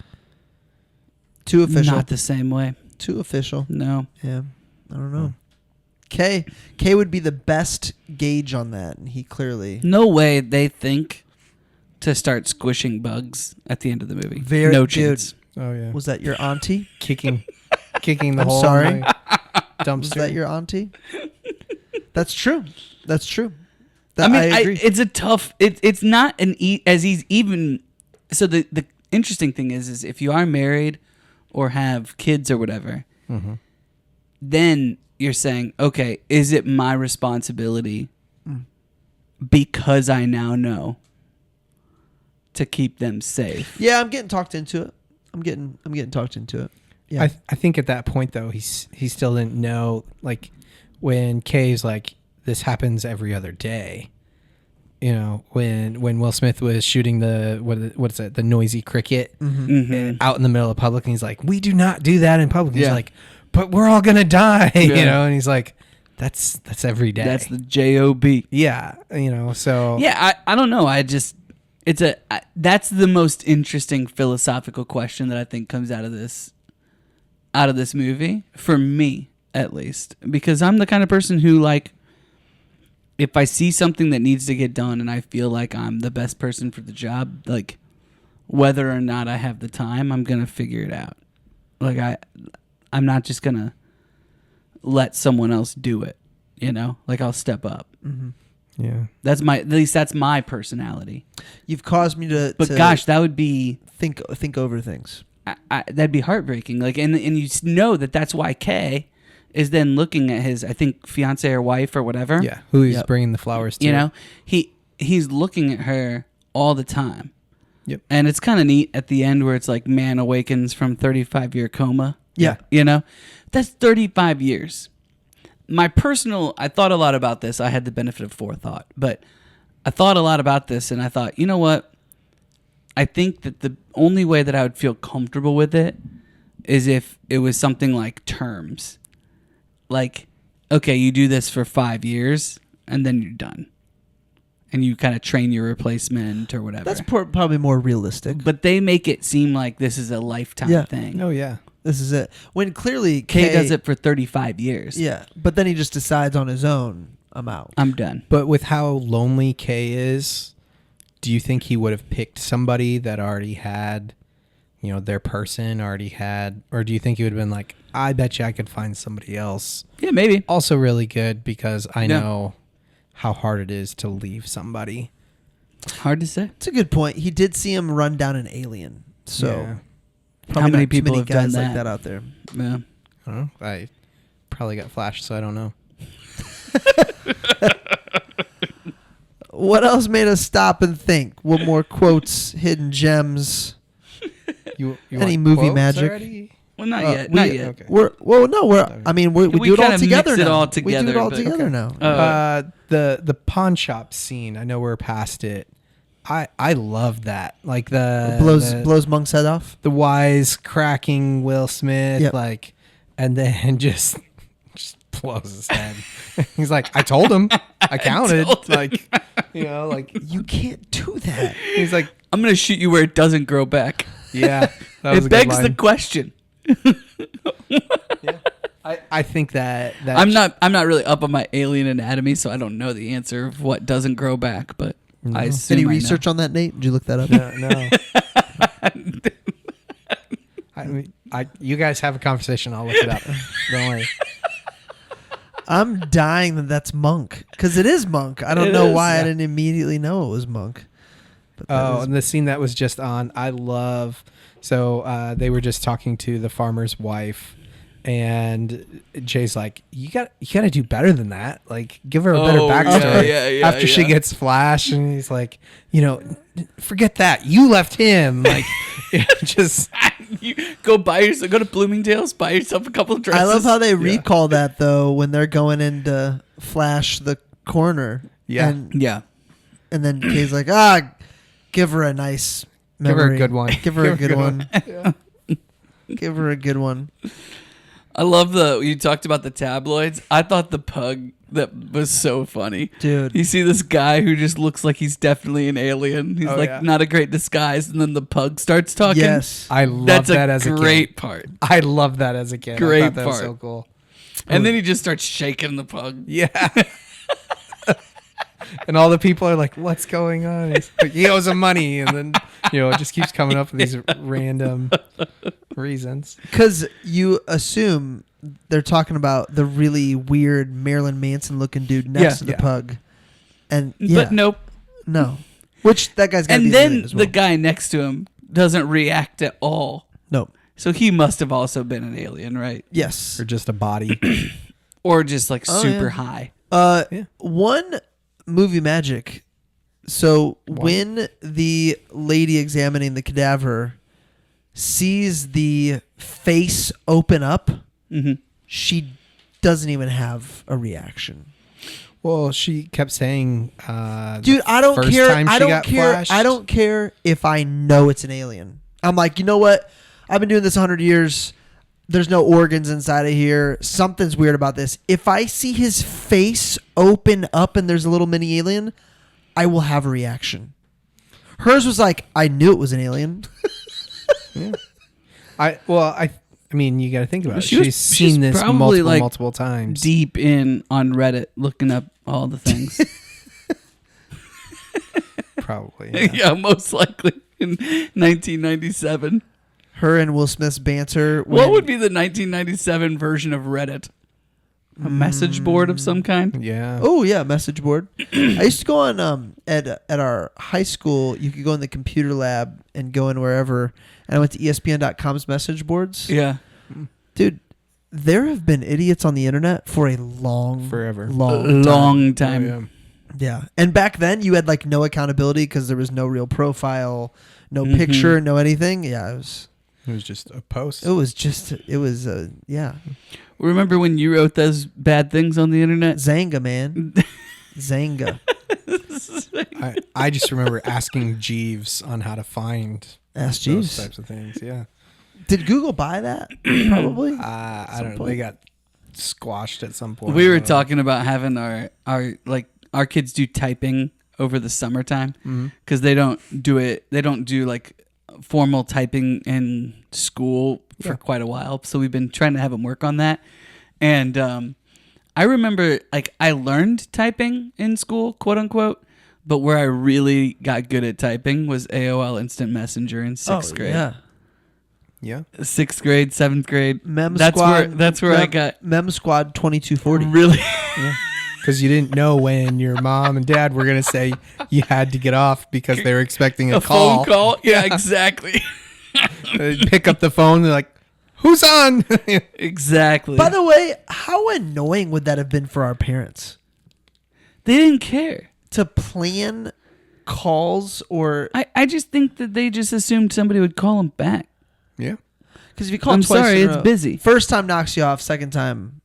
[SPEAKER 3] Too official.
[SPEAKER 2] Not the same way.
[SPEAKER 3] Too official.
[SPEAKER 2] No.
[SPEAKER 3] Yeah. I don't know. K would be the best gauge on that, and he clearly
[SPEAKER 2] No way they think to start squishing bugs at the end of the movie.
[SPEAKER 3] Very-
[SPEAKER 2] no
[SPEAKER 3] dude.
[SPEAKER 2] chance.
[SPEAKER 1] Oh yeah.
[SPEAKER 3] was that your auntie?
[SPEAKER 1] kicking the
[SPEAKER 3] I'm
[SPEAKER 1] hole
[SPEAKER 3] sorry.
[SPEAKER 1] in the dumpster.
[SPEAKER 3] Was that your auntie? That's true. That's true.
[SPEAKER 2] I mean,
[SPEAKER 3] I agree.
[SPEAKER 2] it's a tough. It's not as easy even. So the interesting thing is if you are married or have kids or whatever,
[SPEAKER 1] Mhm.
[SPEAKER 2] then you're saying, okay, is it my responsibility because I now know to keep them safe?
[SPEAKER 3] Yeah, I'm getting talked into it. I'm getting talked into it. Yeah.
[SPEAKER 1] I think at that point though, he still didn't know, like when Kay's like, this happens every other day. You know, when Will Smith was shooting the noisy cricket
[SPEAKER 2] Mm-hmm.
[SPEAKER 1] out in the middle of public, and he's like, we do not do that in public. He's
[SPEAKER 2] Yeah.
[SPEAKER 1] like, but we're all gonna die,
[SPEAKER 2] Yeah.
[SPEAKER 1] you know. And he's like, that's every day.
[SPEAKER 2] That's the JOB.
[SPEAKER 1] yeah, you know. So
[SPEAKER 2] Yeah, I don't know. That's the most interesting philosophical question that I think comes out of this movie, for me at least, because I'm the kind of person who, like, if I see something that needs to get done and I feel like I'm the best person for the job, like whether or not I have the time, I'm gonna figure it out. Like I'm not just gonna let someone else do it, you know? Like I'll step up.
[SPEAKER 1] yeah,
[SPEAKER 2] At least that's my personality.
[SPEAKER 3] You've caused me to.
[SPEAKER 2] But gosh, that would be
[SPEAKER 3] think over things.
[SPEAKER 2] that'd be heartbreaking. Like, and you know that's why Kay is then looking at his, I think, fiance or wife or whatever.
[SPEAKER 1] yeah. Who he's
[SPEAKER 3] Yep.
[SPEAKER 1] bringing the flowers to?
[SPEAKER 2] You know, he's looking at her all the time.
[SPEAKER 1] Yep.
[SPEAKER 2] And it's kind of neat at the end where it's like man awakens from 35-year coma.
[SPEAKER 3] Yeah.
[SPEAKER 2] You know, that's 35 years. I thought a lot about this. I had the benefit of forethought, but I thought a lot about this, and I thought, you know what? I think that the only way that I would feel comfortable with it is if it was something like terms. Like, okay, you do this for 5 years, and then you're done. And you kind of train your replacement or whatever.
[SPEAKER 3] That's probably more realistic.
[SPEAKER 2] But they make it seem like this is a lifetime thing.
[SPEAKER 1] Oh yeah.
[SPEAKER 3] This is it. When clearly
[SPEAKER 2] Kay does it for 35 years.
[SPEAKER 3] Yeah, but then he just decides on his own, I'm out.
[SPEAKER 2] I'm done.
[SPEAKER 1] But with how lonely Kay is, do you think he would have picked somebody that already had, their person already had, or do you think he would have been like, I bet you I could find somebody else?
[SPEAKER 2] Yeah, maybe.
[SPEAKER 1] Also really good because I know how hard it is to leave somebody.
[SPEAKER 2] Hard to say.
[SPEAKER 3] It's a good point. He did see him run down an alien. So
[SPEAKER 1] Yeah.
[SPEAKER 3] probably
[SPEAKER 2] How many
[SPEAKER 3] not too
[SPEAKER 2] people
[SPEAKER 3] many
[SPEAKER 2] have done
[SPEAKER 3] guys like
[SPEAKER 2] that?
[SPEAKER 3] that out there.
[SPEAKER 2] Yeah.
[SPEAKER 1] I don't know. I probably got flashed, so I don't know.
[SPEAKER 3] What else made us stop and think? What more quotes, hidden gems?
[SPEAKER 1] You
[SPEAKER 3] Any
[SPEAKER 1] want
[SPEAKER 3] movie
[SPEAKER 1] quotes
[SPEAKER 3] magic?
[SPEAKER 1] already?
[SPEAKER 2] Well, not
[SPEAKER 3] Uh,
[SPEAKER 2] yet.
[SPEAKER 3] we-
[SPEAKER 2] Not yet.
[SPEAKER 1] Okay.
[SPEAKER 3] We
[SPEAKER 2] We
[SPEAKER 3] do it all
[SPEAKER 2] kinda
[SPEAKER 3] together
[SPEAKER 2] mix it
[SPEAKER 3] now.
[SPEAKER 2] all
[SPEAKER 3] We do
[SPEAKER 2] together,
[SPEAKER 3] it all
[SPEAKER 2] but-
[SPEAKER 3] together
[SPEAKER 1] Okay.
[SPEAKER 3] now.
[SPEAKER 1] The pawn shop scene. I know we're past it. I love that. Like the
[SPEAKER 3] blows Monk's head off.
[SPEAKER 1] the wise cracking Will Smith,
[SPEAKER 3] Yep.
[SPEAKER 1] and then just blows his head. He's like, I told him, I counted,
[SPEAKER 2] told him.
[SPEAKER 3] You can't do that.
[SPEAKER 1] he's like,
[SPEAKER 2] I'm going to shoot you where it doesn't grow back.
[SPEAKER 1] yeah. That was a
[SPEAKER 2] It
[SPEAKER 1] good
[SPEAKER 2] begs the
[SPEAKER 1] line.
[SPEAKER 2] question.
[SPEAKER 1] I think that
[SPEAKER 2] I'm not really up on my alien anatomy, so I don't know the answer of what doesn't grow back, but I assume
[SPEAKER 3] Any
[SPEAKER 2] I know.
[SPEAKER 3] research on that, Nate? Did you look that up?
[SPEAKER 1] No. You guys have a conversation. I'll look it up. Don't worry.
[SPEAKER 3] I'm dying that that's Monk because it is Monk. I don't
[SPEAKER 2] It
[SPEAKER 3] know
[SPEAKER 2] is,
[SPEAKER 3] why I
[SPEAKER 2] yeah.
[SPEAKER 3] didn't immediately know it was Monk. But that
[SPEAKER 1] Oh,
[SPEAKER 3] is-
[SPEAKER 1] and the scene that was just on, I love. So they were just talking to the farmer's wife, and Jay's like, "You got to do better than that. Like, give her a better
[SPEAKER 2] Oh,
[SPEAKER 1] backstory."
[SPEAKER 2] yeah,
[SPEAKER 1] After she
[SPEAKER 2] yeah.
[SPEAKER 1] gets Flash, and he's like, "Forget that. You left him." Like, just
[SPEAKER 2] You go to Bloomingdale's, buy yourself a couple of dresses.
[SPEAKER 3] I love how they recall that though when they're going into Flash the corner.
[SPEAKER 1] Yeah.
[SPEAKER 2] Yeah.
[SPEAKER 3] And then Kay's like, give her a nice
[SPEAKER 1] Give her a
[SPEAKER 3] memory.
[SPEAKER 1] good one.
[SPEAKER 3] Give her a good one. Give her a good one.
[SPEAKER 2] I love you talked about the tabloids. I thought the pug that was so funny.
[SPEAKER 3] Dude.
[SPEAKER 2] You see this guy who just looks like he's definitely an alien. He's
[SPEAKER 1] Oh, yeah.
[SPEAKER 2] not a great disguise, and then the pug starts talking.
[SPEAKER 3] Yes.
[SPEAKER 1] I love
[SPEAKER 2] That's
[SPEAKER 1] that
[SPEAKER 2] a
[SPEAKER 1] as a kid.
[SPEAKER 2] great part.
[SPEAKER 1] I love that as a kid. I
[SPEAKER 2] Great
[SPEAKER 1] thought that was
[SPEAKER 2] part.
[SPEAKER 1] so cool.
[SPEAKER 2] And then he just starts shaking the pug.
[SPEAKER 1] Yeah. And all the people are like, "What's going on?" He's like, he owes him money, and then it just keeps coming up with these random reasons.
[SPEAKER 3] Because you assume they're talking about the really weird Marilyn Manson looking dude next to the
[SPEAKER 1] Yeah.
[SPEAKER 3] pug. And
[SPEAKER 2] But nope.
[SPEAKER 3] no. Which that guy's got to be
[SPEAKER 2] And
[SPEAKER 3] an
[SPEAKER 2] then
[SPEAKER 3] alien as well.
[SPEAKER 2] the guy next to him doesn't react at all.
[SPEAKER 3] No.
[SPEAKER 2] So he must have also been an alien, right?
[SPEAKER 3] Yes.
[SPEAKER 1] Or just a body.
[SPEAKER 2] Or just like
[SPEAKER 3] Oh,
[SPEAKER 2] super
[SPEAKER 3] yeah.
[SPEAKER 2] high.
[SPEAKER 1] Yeah.
[SPEAKER 3] One movie magic. So when the lady examining the cadaver sees the face open up,
[SPEAKER 2] Mm-hmm.
[SPEAKER 3] she doesn't even have a reaction.
[SPEAKER 1] Well, she kept saying,
[SPEAKER 3] Dude, I don't
[SPEAKER 1] first
[SPEAKER 3] care.
[SPEAKER 1] time
[SPEAKER 3] I
[SPEAKER 1] she
[SPEAKER 3] don't
[SPEAKER 1] got
[SPEAKER 3] care.
[SPEAKER 1] flashed.
[SPEAKER 3] I don't care if I know it's an alien. I'm like, you know what? I've been doing this 100 years. There's no organs inside of here. Something's weird about this. If I see his face open up and there's a little mini alien, I will have a reaction. Hers was like, I knew it was an alien.
[SPEAKER 1] I mean, you got to think about it.
[SPEAKER 2] She was-
[SPEAKER 1] She's
[SPEAKER 2] she's
[SPEAKER 1] seen this
[SPEAKER 2] probably,
[SPEAKER 1] multiple times.
[SPEAKER 2] Deep in on Reddit looking up all the things.
[SPEAKER 1] Probably. Yeah.
[SPEAKER 2] Yeah, most likely in 1997.
[SPEAKER 3] Her and Will Smith's banter.
[SPEAKER 2] What would be the 1997 version of Reddit? A message board of some kind?
[SPEAKER 1] Yeah.
[SPEAKER 3] Oh yeah, message board. I used to go on at our high school. You could go in the computer lab and go in wherever. And I went to ESPN.com's message boards.
[SPEAKER 2] Yeah.
[SPEAKER 3] Dude, there have been idiots on the internet for a
[SPEAKER 1] Forever.
[SPEAKER 3] long time.
[SPEAKER 2] Time.
[SPEAKER 1] Oh,
[SPEAKER 3] Yeah, and back then you had like no accountability because there was no real profile, no
[SPEAKER 2] Mhm.
[SPEAKER 3] picture, no anything. Yeah,
[SPEAKER 1] It was just a post.
[SPEAKER 3] it was yeah,
[SPEAKER 2] Remember when you wrote those bad things on the internet?
[SPEAKER 3] Zanga man, Zanga.
[SPEAKER 1] I just remember asking Jeeves on how to find
[SPEAKER 3] Ask
[SPEAKER 1] those
[SPEAKER 3] Jeeves.
[SPEAKER 1] types of things. Yeah.
[SPEAKER 3] Did Google buy that? Probably.
[SPEAKER 1] I don't know. They got squashed at some point.
[SPEAKER 2] We
[SPEAKER 1] I
[SPEAKER 2] were
[SPEAKER 1] don't know.
[SPEAKER 2] talking about having our kids do typing over the summertime because they don't do it. They don't do like formal typing in school for quite a while. So we've been trying to have them work on that. And I remember like I learned typing in school, quote unquote. But where I really got good at typing was AOL Instant Messenger in sixth grade.
[SPEAKER 3] Yeah.
[SPEAKER 1] Yeah.
[SPEAKER 2] 6th grade, 7th grade.
[SPEAKER 3] Mem
[SPEAKER 2] that's
[SPEAKER 3] Squad.
[SPEAKER 2] That's where I got
[SPEAKER 3] Mem Squad 2240.
[SPEAKER 2] really.
[SPEAKER 1] Because you didn't know when your mom and dad were going to say you had to get off because they were expecting a call.
[SPEAKER 2] phone call. Yeah, exactly.
[SPEAKER 1] They'd pick up the phone. They're like, who's on?
[SPEAKER 2] Exactly.
[SPEAKER 3] By the way, how annoying would that have been for our parents
[SPEAKER 2] they didn't care.
[SPEAKER 3] to plan calls or
[SPEAKER 2] I just think that they just assumed somebody would call them back.
[SPEAKER 1] Yeah.
[SPEAKER 3] because if you call
[SPEAKER 2] I'm
[SPEAKER 3] twice
[SPEAKER 2] sorry,
[SPEAKER 3] in a
[SPEAKER 2] it's
[SPEAKER 3] row,
[SPEAKER 2] busy.
[SPEAKER 3] First time knocks you off. Second time,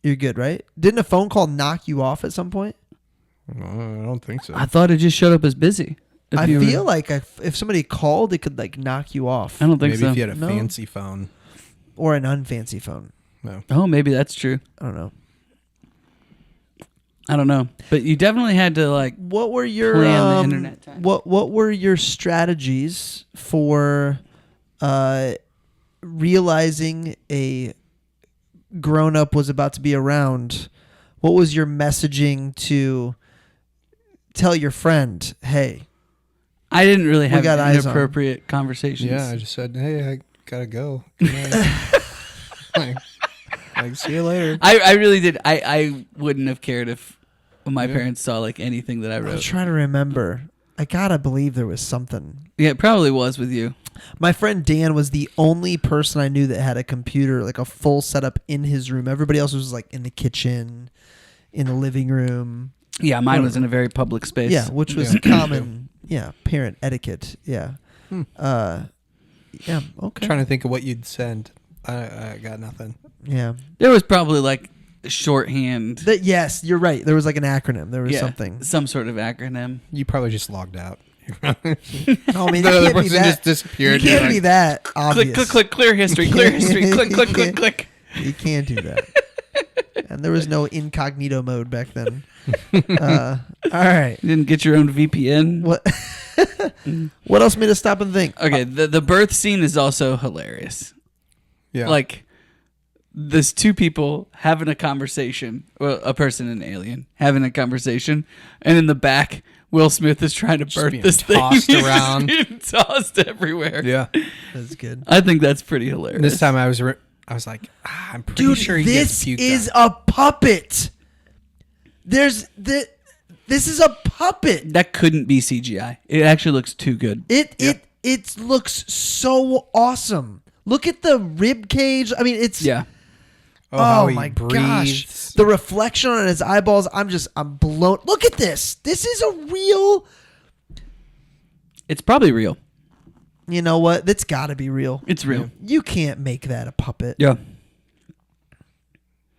[SPEAKER 3] you're good, right? Didn't a phone call knock you off at some point?
[SPEAKER 1] No, I don't think so.
[SPEAKER 2] I thought it just showed up as busy. If
[SPEAKER 3] I
[SPEAKER 2] you were-
[SPEAKER 3] feel like if somebody called, it could like knock you off,
[SPEAKER 2] I don't think
[SPEAKER 1] Maybe
[SPEAKER 2] so.
[SPEAKER 1] if you had a
[SPEAKER 3] No.
[SPEAKER 1] fancy phone.
[SPEAKER 3] or an unfancy phone.
[SPEAKER 1] No.
[SPEAKER 2] Oh, maybe that's true.
[SPEAKER 3] I don't know.
[SPEAKER 2] I don't know. But you definitely had to like
[SPEAKER 3] What were your
[SPEAKER 2] Plan the internet time.
[SPEAKER 3] What were your strategies for realizing a grown up was about to be around? What was your messaging to tell your friend, "Hey,
[SPEAKER 2] I didn't really have
[SPEAKER 3] got eyes on.
[SPEAKER 2] inappropriate conversations.
[SPEAKER 1] Yeah, I just said, hey, I gotta go. Good night. like, see you later.
[SPEAKER 2] I really did. I wouldn't have cared if my parents saw like anything that I
[SPEAKER 3] I'm
[SPEAKER 2] wrote.
[SPEAKER 3] trying to remember. I gotta believe there was something."
[SPEAKER 2] Yeah, it probably was with you.
[SPEAKER 3] My friend Dan was the only person I knew that had a computer, like a full setup in his room. Everybody else was like in the kitchen, in the living room.
[SPEAKER 2] Yeah, mine was in a very public space.
[SPEAKER 3] Yeah, which was
[SPEAKER 1] Yeah.
[SPEAKER 3] common. Yeah, parent etiquette. Yeah. Yeah. Okay.
[SPEAKER 1] Trying to think of what you'd send. I got nothing.
[SPEAKER 3] Yeah.
[SPEAKER 2] There was probably like shorthand.
[SPEAKER 3] Yes, you're right. There was like an acronym. There was
[SPEAKER 2] Yeah,
[SPEAKER 3] something.
[SPEAKER 2] some sort of acronym.
[SPEAKER 1] You probably just logged out.
[SPEAKER 3] Oh, I mean,
[SPEAKER 1] The
[SPEAKER 3] it
[SPEAKER 1] other
[SPEAKER 3] can't be
[SPEAKER 1] person
[SPEAKER 3] that.
[SPEAKER 1] just disappeared.
[SPEAKER 3] You
[SPEAKER 1] You're
[SPEAKER 3] can't be
[SPEAKER 1] like,
[SPEAKER 3] that obvious.
[SPEAKER 2] Click, click, click, clear history, clear history, click, click, click, click.
[SPEAKER 3] You can't do that. And there was no incognito mode back then. All right.
[SPEAKER 2] You didn't get your own VPN.
[SPEAKER 3] What? What else made us stop and think?
[SPEAKER 2] Okay, the birth scene is also hilarious.
[SPEAKER 1] Yeah.
[SPEAKER 2] Like, there's two people having a conversation, well, a person and an alien having a conversation, and in the back, Will Smith is trying to birth
[SPEAKER 1] being
[SPEAKER 2] this thing.
[SPEAKER 1] tossed
[SPEAKER 2] He's just
[SPEAKER 1] around.
[SPEAKER 2] being tossed everywhere.
[SPEAKER 1] yeah.
[SPEAKER 3] That's good.
[SPEAKER 2] I think that's pretty hilarious.
[SPEAKER 1] This time I was like, I'm pretty
[SPEAKER 3] Dude,
[SPEAKER 1] sure he
[SPEAKER 3] this
[SPEAKER 1] gets puked
[SPEAKER 3] is
[SPEAKER 1] on.
[SPEAKER 3] a puppet. This is a puppet.
[SPEAKER 2] That couldn't be CGI. It actually looks too good.
[SPEAKER 3] It looks so awesome. Look at the rib cage. I mean, it's
[SPEAKER 2] Yeah.
[SPEAKER 1] how
[SPEAKER 3] Oh
[SPEAKER 1] he
[SPEAKER 3] my
[SPEAKER 1] breathes.
[SPEAKER 3] gosh. The reflection on his eyeballs. I'm blown. Look at this. This is a real.
[SPEAKER 2] It's probably real.
[SPEAKER 3] You know what? That's got to be real.
[SPEAKER 2] It's real.
[SPEAKER 3] You can't make that a puppet.
[SPEAKER 2] Yeah.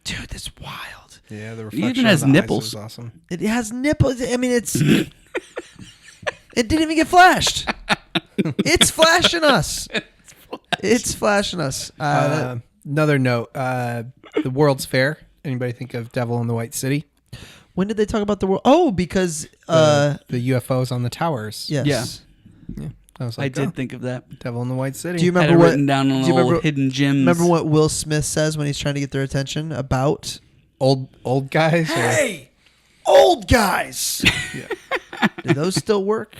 [SPEAKER 3] Dude, that's wild.
[SPEAKER 1] Yeah, the
[SPEAKER 2] He
[SPEAKER 1] reflection
[SPEAKER 2] even has
[SPEAKER 1] on the
[SPEAKER 2] nipples.
[SPEAKER 1] Ice is awesome.
[SPEAKER 3] It has nipples. I mean, it's. It didn't even get flashed. It's flashing us. It's flashing us.
[SPEAKER 1] Another note: the World's Fair. Anybody think of Devil in the White City?
[SPEAKER 3] When did they talk about the world? Oh, because
[SPEAKER 1] The UFOs on the towers.
[SPEAKER 3] yes.
[SPEAKER 1] Yeah. I was
[SPEAKER 2] I
[SPEAKER 1] like,
[SPEAKER 2] did think of that.
[SPEAKER 1] Devil in the White City.
[SPEAKER 3] Do you
[SPEAKER 2] Had
[SPEAKER 3] remember
[SPEAKER 2] it
[SPEAKER 3] what?
[SPEAKER 2] written down on
[SPEAKER 3] do you
[SPEAKER 2] old
[SPEAKER 3] remember-
[SPEAKER 2] hidden gems.
[SPEAKER 3] Remember what Will Smith says when he's trying to get their attention about
[SPEAKER 1] old guys? Or-
[SPEAKER 3] Hey, old guys. Do those still work?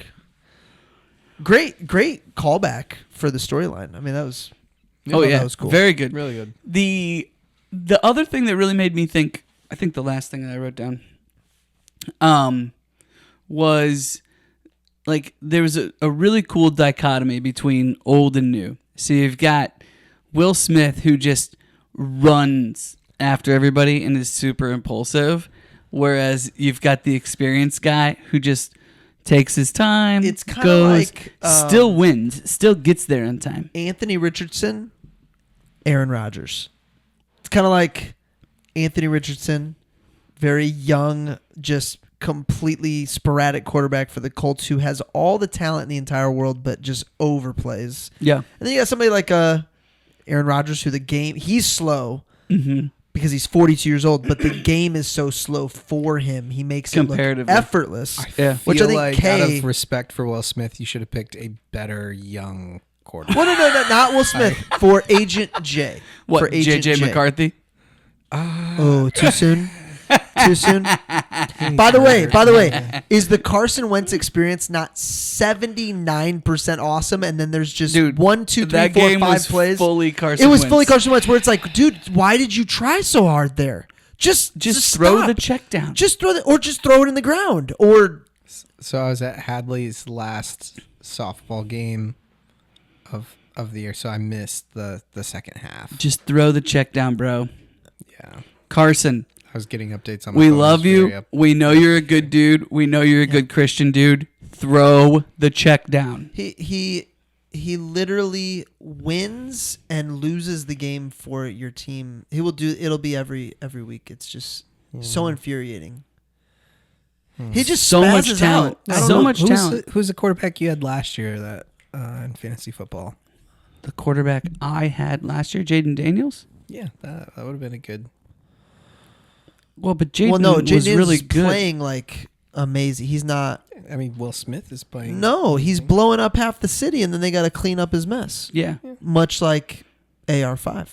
[SPEAKER 3] Great callback for the storyline. I mean, that was.
[SPEAKER 2] Oh yeah,
[SPEAKER 3] that was cool.
[SPEAKER 2] Very good.
[SPEAKER 1] really good.
[SPEAKER 2] The other thing that really made me think, I think the last thing that I wrote down, was like there was a really cool dichotomy between old and new. So you've got Will Smith who just runs after everybody and is super impulsive, whereas you've got the experienced guy who just takes his time.
[SPEAKER 3] It's kinda
[SPEAKER 2] goes,
[SPEAKER 3] like,
[SPEAKER 2] still wins, still gets there in time.
[SPEAKER 3] Anthony Richardson, Aaron Rodgers. It's kind of like Anthony Richardson, very young, just completely sporadic quarterback for the Colts who has all the talent in the entire world but just overplays.
[SPEAKER 2] Yeah.
[SPEAKER 3] And then you got somebody like Aaron Rodgers who he's slow because he's 42 years old, but the game is so slow for him. He makes it look effortless.
[SPEAKER 1] Which I think out of respect for Will Smith, you should have picked a better young quarterback.
[SPEAKER 3] Well, no, not Will Smith. For Agent J.
[SPEAKER 2] What,
[SPEAKER 3] for Agent
[SPEAKER 2] JJ McCarthy?
[SPEAKER 3] Oh, too soon? Too soon? By the way, is the Carson Wentz experience not 79% awesome? And then there's just 1, 2, 3, 4, 5 plays.
[SPEAKER 2] Fully Carson
[SPEAKER 3] It was
[SPEAKER 2] Wentz.
[SPEAKER 3] fully Carson Wentz, where it's like, dude, why did you try so hard there? Just
[SPEAKER 2] throw
[SPEAKER 3] stop.
[SPEAKER 2] the check down.
[SPEAKER 3] Just throw it in the ground. Or
[SPEAKER 1] So I was at Hadley's last softball game of the year, so I missed the second half.
[SPEAKER 2] Just throw the check down, bro.
[SPEAKER 1] Yeah.
[SPEAKER 2] Carson,
[SPEAKER 1] I was getting updates on my
[SPEAKER 2] we
[SPEAKER 1] phone.
[SPEAKER 2] love you. We know you're a good dude. We know you're a good Christian dude. Throw the check down.
[SPEAKER 3] he literally wins and loses the game for your team. It'll be every week. It's just so infuriating. He just
[SPEAKER 2] So much
[SPEAKER 3] spazzes
[SPEAKER 2] talent.
[SPEAKER 3] out. I don't
[SPEAKER 2] So
[SPEAKER 3] know.
[SPEAKER 2] much talent.
[SPEAKER 1] Who's the quarterback you had last year that in fantasy football?
[SPEAKER 2] The quarterback I had last year, Jaden Daniels.
[SPEAKER 1] Yeah, that would have been a good.
[SPEAKER 2] Well, but Jaden
[SPEAKER 3] Well, no,
[SPEAKER 2] was
[SPEAKER 3] Jaden
[SPEAKER 2] really
[SPEAKER 3] is
[SPEAKER 2] good.
[SPEAKER 3] playing like amazing. He's not.
[SPEAKER 1] I mean, Will Smith is playing.
[SPEAKER 3] No, he's blowing up half the city, and then they got to clean up his mess.
[SPEAKER 2] Yeah.
[SPEAKER 3] Much like AR5.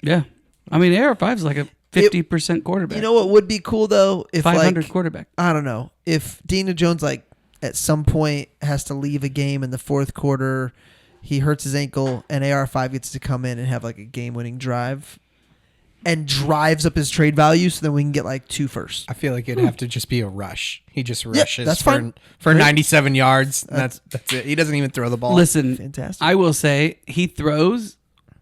[SPEAKER 2] Yeah. I mean, AR5's like a 50% quarterback.
[SPEAKER 3] You know what would be cool though? If
[SPEAKER 2] 500 quarterback.
[SPEAKER 3] I don't know, if Daniel Jones like at some point has to leave a game in the fourth quarter, he hurts his ankle, and AR5 gets to come in and have like a game-winning drive, and drives up his trade value, so then we can get like 2 firsts.
[SPEAKER 1] I feel like it'd have to just be a rush. He just rushes
[SPEAKER 3] that's fine.
[SPEAKER 1] for 97 yards. That's it. He doesn't even throw the ball.
[SPEAKER 2] Listen,
[SPEAKER 3] Fantastic.
[SPEAKER 2] I will say he throws,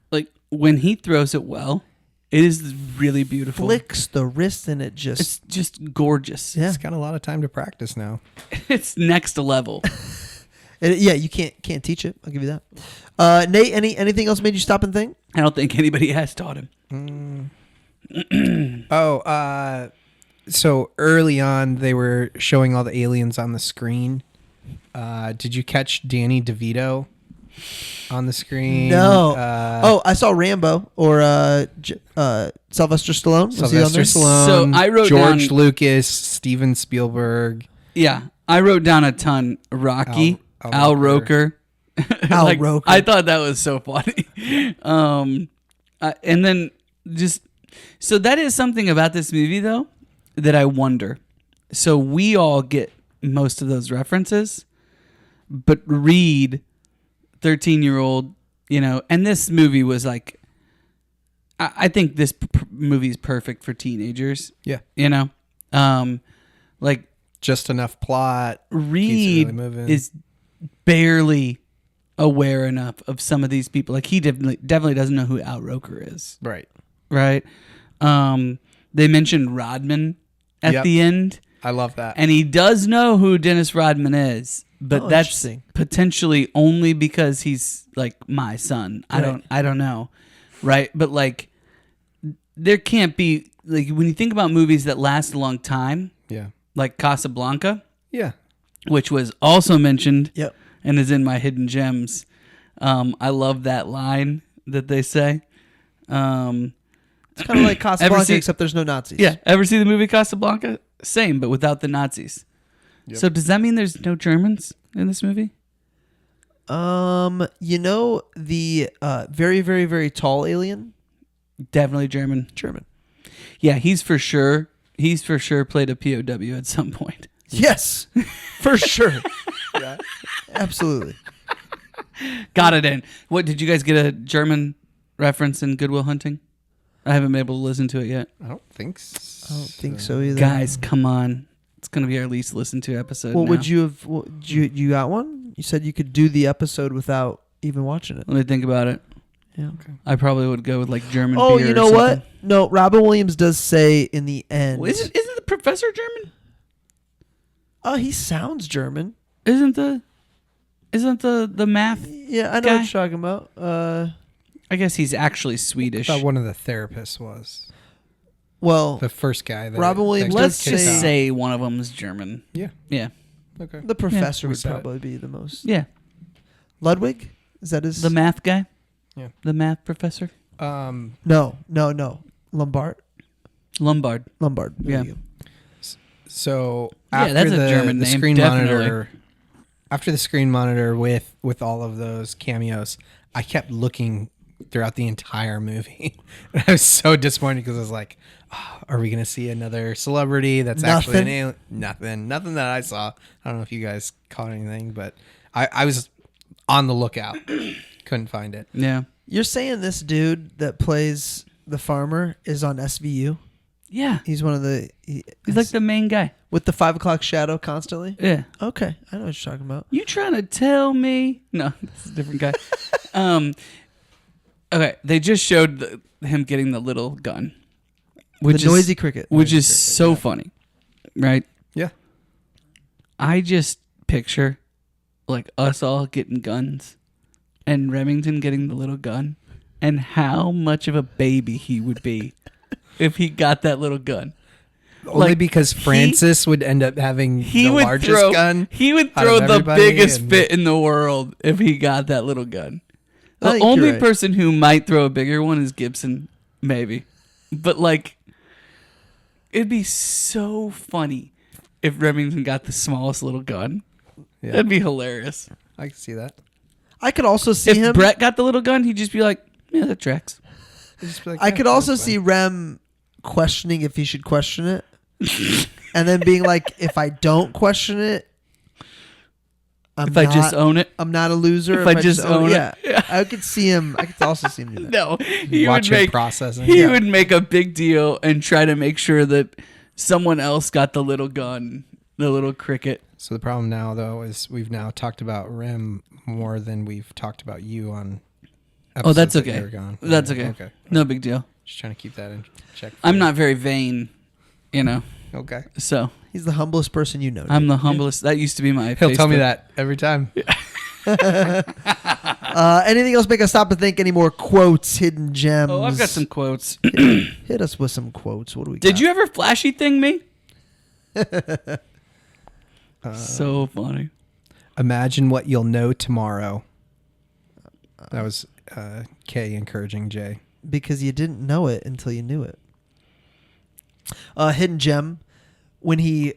[SPEAKER 2] like when he throws it well, it is really beautiful.
[SPEAKER 3] Flicks the wrist, and it just
[SPEAKER 2] It's just gorgeous.
[SPEAKER 3] Yeah.
[SPEAKER 1] He's got a lot of time to practice now.
[SPEAKER 2] It's next level.
[SPEAKER 3] you can't teach it. I'll give you that. Nate, anything else made you stop and think?
[SPEAKER 2] I don't think anybody has taught him.
[SPEAKER 1] So early on, they were showing all the aliens on the screen. Did you catch Danny DeVito on the screen?
[SPEAKER 3] No. I saw Rambo or Sylvester Stallone. Was he on
[SPEAKER 1] Sylvester
[SPEAKER 3] there?
[SPEAKER 1] Stallone.
[SPEAKER 2] So I wrote
[SPEAKER 1] George
[SPEAKER 2] down-
[SPEAKER 1] Lucas, Steven Spielberg.
[SPEAKER 2] Yeah, I wrote down a ton. Rocky,
[SPEAKER 1] Al
[SPEAKER 2] Al Roker.
[SPEAKER 3] Al Roker.
[SPEAKER 2] I thought that was so funny. And then just so that is something about this movie though that I wonder. So we all get most of those references, but Reed, 13-year-old, and this movie was like, I think this movie is perfect for teenagers.
[SPEAKER 1] Yeah.
[SPEAKER 2] Like
[SPEAKER 1] Just enough plot.
[SPEAKER 2] Reed
[SPEAKER 1] really moving.
[SPEAKER 2] is barely aware enough of some of these people. Like he definitely doesn't know who Al Roker is.
[SPEAKER 1] Right.
[SPEAKER 2] Right. They mentioned Rodman at
[SPEAKER 1] Yep.
[SPEAKER 2] the end,
[SPEAKER 1] I love that.
[SPEAKER 2] and he does know who Dennis Rodman is, but that's
[SPEAKER 3] interesting.
[SPEAKER 2] potentially only because he's like my son.
[SPEAKER 3] Right.
[SPEAKER 2] I don't know. Right. But like there can't be, like, when you think about movies that last a long time,
[SPEAKER 1] Yeah.
[SPEAKER 2] like Casablanca,
[SPEAKER 1] Yeah.
[SPEAKER 2] which was also mentioned
[SPEAKER 3] Yep.
[SPEAKER 2] and is in my hidden gems. I love that line that they say.
[SPEAKER 3] It's kind of like Casablanca, except there's no Nazis.
[SPEAKER 2] Yeah. Ever see the movie Casablanca? Same, but without the Nazis.
[SPEAKER 1] Yep.
[SPEAKER 2] So does that mean there's no Germans in this movie?
[SPEAKER 3] The very, very, very tall alien?
[SPEAKER 2] Definitely German.
[SPEAKER 3] German.
[SPEAKER 2] Yeah, he's for sure played a POW at some point.
[SPEAKER 3] Yes, for sure. Yeah, absolutely.
[SPEAKER 2] Got it in. What, did you guys get a German reference in Good Will Hunting? I haven't been able to listen to it yet.
[SPEAKER 1] I don't think so.
[SPEAKER 3] I don't think so either.
[SPEAKER 2] Guys, come on. It's going to be our least listened to episode
[SPEAKER 3] What
[SPEAKER 2] now.
[SPEAKER 3] would you have? You got one? You said you could do the episode without even watching it.
[SPEAKER 2] Let me think about it.
[SPEAKER 3] Yeah.
[SPEAKER 1] Okay.
[SPEAKER 2] I probably would go with like German
[SPEAKER 3] Oh,
[SPEAKER 2] beer
[SPEAKER 3] you
[SPEAKER 2] or
[SPEAKER 3] know what?
[SPEAKER 2] something.
[SPEAKER 3] No, Robin Williams does say in the end.
[SPEAKER 2] Well, isn't the professor German?
[SPEAKER 3] Oh, he sounds German.
[SPEAKER 2] Isn't the math?
[SPEAKER 3] Yeah, I know
[SPEAKER 2] Guy?
[SPEAKER 3] what you're talking about.
[SPEAKER 2] I guess he's actually
[SPEAKER 1] I
[SPEAKER 2] Swedish.
[SPEAKER 1] thought one of the therapists was.
[SPEAKER 3] Well,
[SPEAKER 1] The first guy. That
[SPEAKER 3] Robin Williams
[SPEAKER 1] that
[SPEAKER 2] Let's
[SPEAKER 3] does
[SPEAKER 2] just
[SPEAKER 3] say-
[SPEAKER 2] say one of them is German.
[SPEAKER 1] Yeah.
[SPEAKER 2] Yeah.
[SPEAKER 1] Okay.
[SPEAKER 3] the professor
[SPEAKER 1] we
[SPEAKER 3] would
[SPEAKER 1] said it.
[SPEAKER 3] probably be the most.
[SPEAKER 2] Yeah.
[SPEAKER 3] Ludwig? Is that his?
[SPEAKER 2] The math guy?
[SPEAKER 1] Yeah.
[SPEAKER 2] The math professor?
[SPEAKER 3] No. Lombard.
[SPEAKER 2] Lombard.
[SPEAKER 3] There
[SPEAKER 2] Yeah.
[SPEAKER 3] you go.
[SPEAKER 1] So
[SPEAKER 2] Yeah,
[SPEAKER 1] after
[SPEAKER 2] that's a
[SPEAKER 1] the,
[SPEAKER 2] German
[SPEAKER 1] the
[SPEAKER 2] name,
[SPEAKER 1] screen
[SPEAKER 2] definitely.
[SPEAKER 1] monitor, after the screen monitor with all of those cameos, I kept looking throughout the entire movie. And I was so disappointed because I was like, oh, are we going to see another celebrity that's actually an alien? Nothing that I saw. I don't know if you guys caught anything, but I was on the lookout. Couldn't find it.
[SPEAKER 2] Yeah.
[SPEAKER 3] You're saying this dude that plays the farmer is on SVU?
[SPEAKER 2] Yeah.
[SPEAKER 3] He's one of the.
[SPEAKER 2] He's like the main guy.
[SPEAKER 3] with the 5 o'clock shadow constantly.
[SPEAKER 2] Yeah.
[SPEAKER 3] Okay, I know what you're talking about.
[SPEAKER 2] You trying to tell me? No, this is a different guy. Okay, they just showed him getting the little gun, which
[SPEAKER 3] The noisy cricket,
[SPEAKER 2] which
[SPEAKER 3] noisy
[SPEAKER 2] is
[SPEAKER 3] cricket,
[SPEAKER 2] so
[SPEAKER 3] yeah.
[SPEAKER 2] funny, right?
[SPEAKER 1] Yeah.
[SPEAKER 2] I just picture like us all getting guns, and Remington getting the little gun, and how much of a baby he would be if he got that little gun.
[SPEAKER 1] Only
[SPEAKER 2] Like,
[SPEAKER 1] because Francis would end up having the largest gun.
[SPEAKER 2] He would
[SPEAKER 1] out
[SPEAKER 2] throw
[SPEAKER 1] of
[SPEAKER 2] the
[SPEAKER 1] everybody,
[SPEAKER 2] biggest
[SPEAKER 1] and-
[SPEAKER 2] fit in the world if he got that little gun.
[SPEAKER 3] I
[SPEAKER 2] The
[SPEAKER 3] think you're
[SPEAKER 2] only
[SPEAKER 3] right.
[SPEAKER 2] person who might throw a bigger one is Gibson, maybe. But like, it'd be so funny if Remington got the smallest little gun.
[SPEAKER 1] Yeah.
[SPEAKER 2] That'd be hilarious.
[SPEAKER 1] I can see that.
[SPEAKER 3] I could also see
[SPEAKER 2] If
[SPEAKER 3] him.
[SPEAKER 2] Brett got the little gun, he'd just be like, "Yeah, that tracks."
[SPEAKER 1] Just be like,
[SPEAKER 3] I
[SPEAKER 1] yeah,
[SPEAKER 3] could
[SPEAKER 1] that's
[SPEAKER 3] also
[SPEAKER 1] fine.
[SPEAKER 3] see Rem questioning if he should question it, and then being like, "If I don't question it,
[SPEAKER 2] If I just own it,
[SPEAKER 3] I'm not a loser.
[SPEAKER 2] if I just own it."
[SPEAKER 3] yeah. I could see him. I could also see him do that.
[SPEAKER 2] no, he
[SPEAKER 1] Watch
[SPEAKER 2] would
[SPEAKER 1] him
[SPEAKER 2] make
[SPEAKER 1] processing.
[SPEAKER 2] he
[SPEAKER 1] Yeah.
[SPEAKER 2] would make a big deal and try to make sure that someone else got the little gun, the little cricket.
[SPEAKER 1] So the problem now, though, is we've now talked about Rem more than we've talked about you on.
[SPEAKER 2] Oh, that's
[SPEAKER 1] episodes that
[SPEAKER 2] okay.
[SPEAKER 1] you were gone.
[SPEAKER 2] That's
[SPEAKER 1] Yeah,
[SPEAKER 2] okay. No big deal.
[SPEAKER 1] Just trying to keep that in check. for
[SPEAKER 2] I'm
[SPEAKER 1] you.
[SPEAKER 2] not very vain, you know.
[SPEAKER 1] Okay.
[SPEAKER 2] So
[SPEAKER 3] He's the humblest person you know.
[SPEAKER 2] I'm the humblest. That used to be my.
[SPEAKER 1] He'll tell me
[SPEAKER 2] Facebook.
[SPEAKER 1] that every time.
[SPEAKER 3] Anything else make us stop and think? Any more quotes, hidden gems?
[SPEAKER 2] Oh, I've got some quotes.
[SPEAKER 3] Hit us with some quotes. What do we?
[SPEAKER 2] Did
[SPEAKER 3] got?
[SPEAKER 2] you ever flashy thing me? So funny.
[SPEAKER 1] Imagine what you'll know tomorrow. That was Kay encouraging Jay.
[SPEAKER 3] Because you didn't know it until you knew it. Hidden gem, when he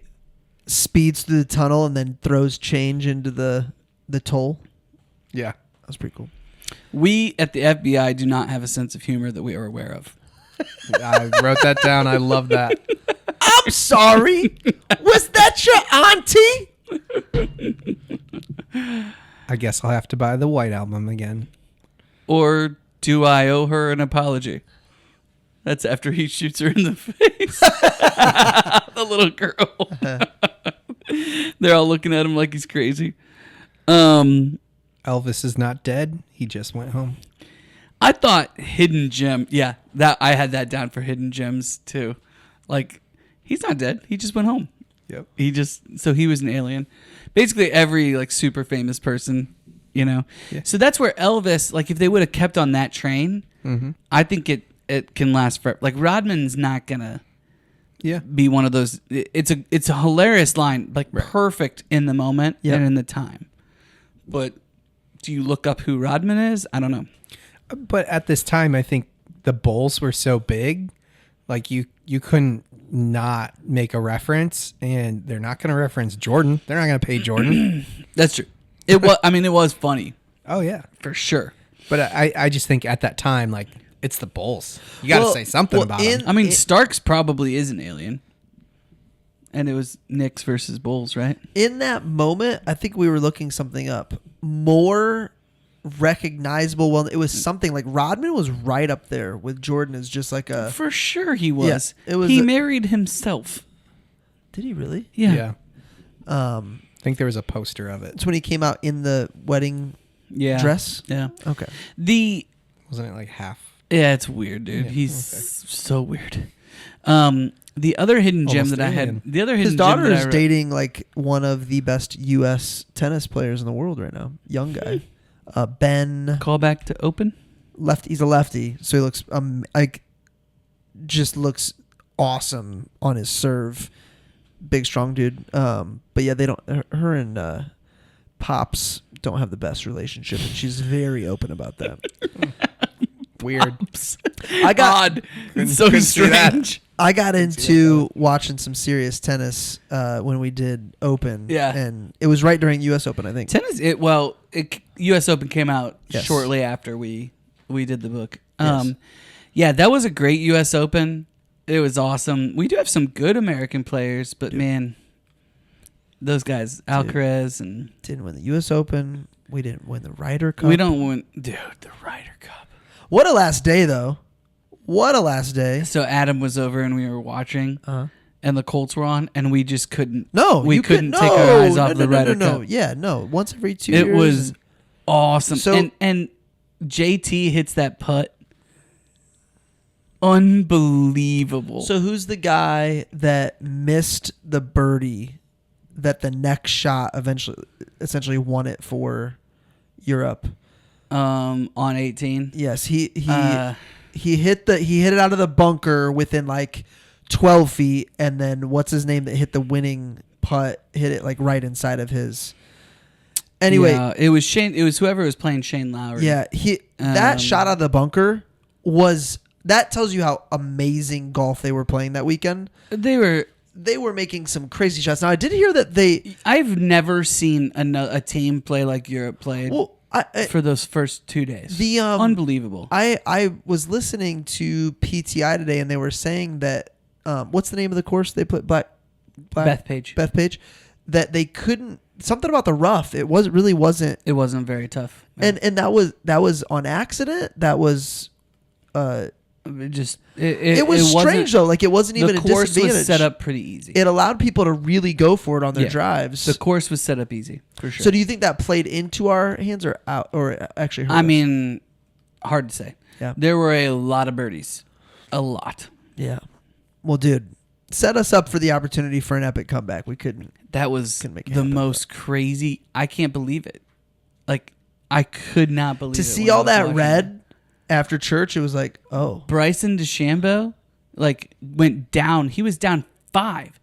[SPEAKER 3] speeds through the tunnel and then throws change into the toll.
[SPEAKER 1] Yeah.
[SPEAKER 3] That was pretty cool.
[SPEAKER 2] We at the FBI do not have a sense of humor that we are aware of.
[SPEAKER 1] I wrote that down. I love that.
[SPEAKER 3] I'm sorry. Was that your auntie?
[SPEAKER 1] I guess I'll have to buy the White Album again.
[SPEAKER 2] Or do I owe her an apology? That's after he shoots her in the face. The little girl. They're all looking at him like he's crazy.
[SPEAKER 1] Elvis is not dead. He just went home.
[SPEAKER 2] I thought hidden gem. Yeah, that I had that down for hidden gems too. Like, he's not dead. He just went home.
[SPEAKER 1] Yep.
[SPEAKER 2] So he was an alien. Basically every like super famous person, you know.
[SPEAKER 1] Yeah.
[SPEAKER 2] So that's where Elvis, like if they would have kept on that train, I think it can last forever. Like Rodman's not gonna
[SPEAKER 1] Yeah.
[SPEAKER 2] be one of those. It's a hilarious line, like perfect in the moment
[SPEAKER 3] Yep.
[SPEAKER 2] and in the time. But do you look up who Rodman is? I don't know.
[SPEAKER 1] But at this time, I think the Bulls were so big, like you couldn't not make a reference, and they're not going to reference Jordan. They're not going to pay Jordan.
[SPEAKER 2] That's true. It was. I mean, it was funny
[SPEAKER 1] Oh yeah.
[SPEAKER 2] for sure.
[SPEAKER 1] But I just think at that time, like it's the Bulls. You got to say something about them.
[SPEAKER 2] I mean, Starks probably is an alien. And it was Knicks versus Bulls, right?
[SPEAKER 3] In that moment, I think we were looking something up. More recognizable. Well, it was something like Rodman was right up there with Jordan as just like a.
[SPEAKER 2] For sure he was.
[SPEAKER 3] Yeah, it was
[SPEAKER 2] he
[SPEAKER 3] a-
[SPEAKER 2] married himself.
[SPEAKER 3] Did he really?
[SPEAKER 2] Yeah.
[SPEAKER 1] I think there was a poster of it.
[SPEAKER 3] It's when he came out in the wedding
[SPEAKER 2] Yeah.
[SPEAKER 3] dress.
[SPEAKER 2] Yeah.
[SPEAKER 3] Okay.
[SPEAKER 1] Wasn't it like half?
[SPEAKER 2] Yeah, it's weird, dude.
[SPEAKER 1] Yeah,
[SPEAKER 2] He's
[SPEAKER 1] okay.
[SPEAKER 2] so weird. The other hidden gem
[SPEAKER 1] Almost
[SPEAKER 2] that I
[SPEAKER 1] alien.
[SPEAKER 2] had, the other hidden
[SPEAKER 3] His daughter
[SPEAKER 2] gem that
[SPEAKER 3] is
[SPEAKER 2] I
[SPEAKER 3] dating like one of the best U.S. tennis players in the world right now. Young guy, Ben.
[SPEAKER 2] call back to open.
[SPEAKER 3] He's a lefty, so he looks like just looks awesome on his serve. Big, strong dude. But yeah, they don't. Her and Pops don't have the best relationship, and she's very open about that.
[SPEAKER 1] Weird.
[SPEAKER 3] I got
[SPEAKER 2] Odd. It's so
[SPEAKER 1] couldn't see that.
[SPEAKER 2] strange.
[SPEAKER 3] I got into watching some serious tennis when we did Open.
[SPEAKER 2] Yeah.
[SPEAKER 3] And it was right during U.S. Open, I think.
[SPEAKER 2] Tennis. U.S. Open came out
[SPEAKER 3] Yes.
[SPEAKER 2] shortly after we did the book.
[SPEAKER 3] Yes.
[SPEAKER 2] Yeah, that was a great U.S. Open. It was awesome. We do have some good American players, but man, those guys, Alcaraz and
[SPEAKER 3] Didn't win the U.S. Open. We didn't win the Ryder Cup.
[SPEAKER 2] we don't win, dude. The Ryder Cup.
[SPEAKER 3] What a last day, though. What a last day.
[SPEAKER 2] So Adam was over and we were watching,
[SPEAKER 3] Uh-huh.
[SPEAKER 2] and the Colts were on, and we just couldn't.
[SPEAKER 3] No,
[SPEAKER 2] we
[SPEAKER 3] you
[SPEAKER 2] couldn't
[SPEAKER 3] could-
[SPEAKER 2] take
[SPEAKER 3] no,
[SPEAKER 2] our eyes off
[SPEAKER 3] no,
[SPEAKER 2] the
[SPEAKER 3] no,
[SPEAKER 2] Ryder
[SPEAKER 3] no.
[SPEAKER 2] Cup.
[SPEAKER 3] Yeah, no. Once every 2
[SPEAKER 2] It
[SPEAKER 3] years.
[SPEAKER 2] was awesome.
[SPEAKER 3] So-
[SPEAKER 2] and JT hits that putt. Unbelievable.
[SPEAKER 3] So who's the guy that missed the birdie that the next shot essentially won it for Europe?
[SPEAKER 2] on 18.
[SPEAKER 3] Yes, he
[SPEAKER 2] Uh,
[SPEAKER 3] hit it out of the bunker within like 12 feet, and then what's his name that hit the winning putt hit it like right inside of his. Anyway,
[SPEAKER 2] yeah, it was Shane. It was whoever was playing Shane Lowry.
[SPEAKER 3] yeah, that shot out of the bunker that tells you how amazing golf they were playing that weekend.
[SPEAKER 2] They were.
[SPEAKER 3] They were making some crazy shots. Now I did hear that
[SPEAKER 2] I've never seen a team play like Europe played for those first 2 days. Unbelievable.
[SPEAKER 3] I was listening to PTI today, and they were saying that what's the name of the course they put
[SPEAKER 2] Bethpage.
[SPEAKER 3] Bethpage, that they couldn't, something about the rough. It wasn't,
[SPEAKER 2] It wasn't very tough.
[SPEAKER 3] and that was on accident. That was it was strange though. Like it wasn't even
[SPEAKER 2] the
[SPEAKER 3] a
[SPEAKER 2] course
[SPEAKER 3] disadvantage.
[SPEAKER 2] was set up pretty easy.
[SPEAKER 3] It allowed people to really go for it on their
[SPEAKER 2] Yeah.
[SPEAKER 3] drives.
[SPEAKER 2] The course was set up easy for sure.
[SPEAKER 3] So do you think that played into our hands or out, or actually hurt
[SPEAKER 2] I
[SPEAKER 3] us?
[SPEAKER 2] mean, hard to say.
[SPEAKER 3] Yeah.
[SPEAKER 2] There were a lot of birdies. A lot.
[SPEAKER 3] Yeah. Well, dude, set us up for the opportunity for an epic comeback. We couldn't.
[SPEAKER 2] That was
[SPEAKER 3] Couldn't make it
[SPEAKER 2] the
[SPEAKER 3] happen.
[SPEAKER 2] most crazy. I can't believe it. Like, I could not believe
[SPEAKER 3] To
[SPEAKER 2] it.
[SPEAKER 3] see
[SPEAKER 2] when I
[SPEAKER 3] all
[SPEAKER 2] was
[SPEAKER 3] that
[SPEAKER 2] watching
[SPEAKER 3] red after church, it was like, oh.
[SPEAKER 2] Bryson DeChambeau, like, went down. He was down 5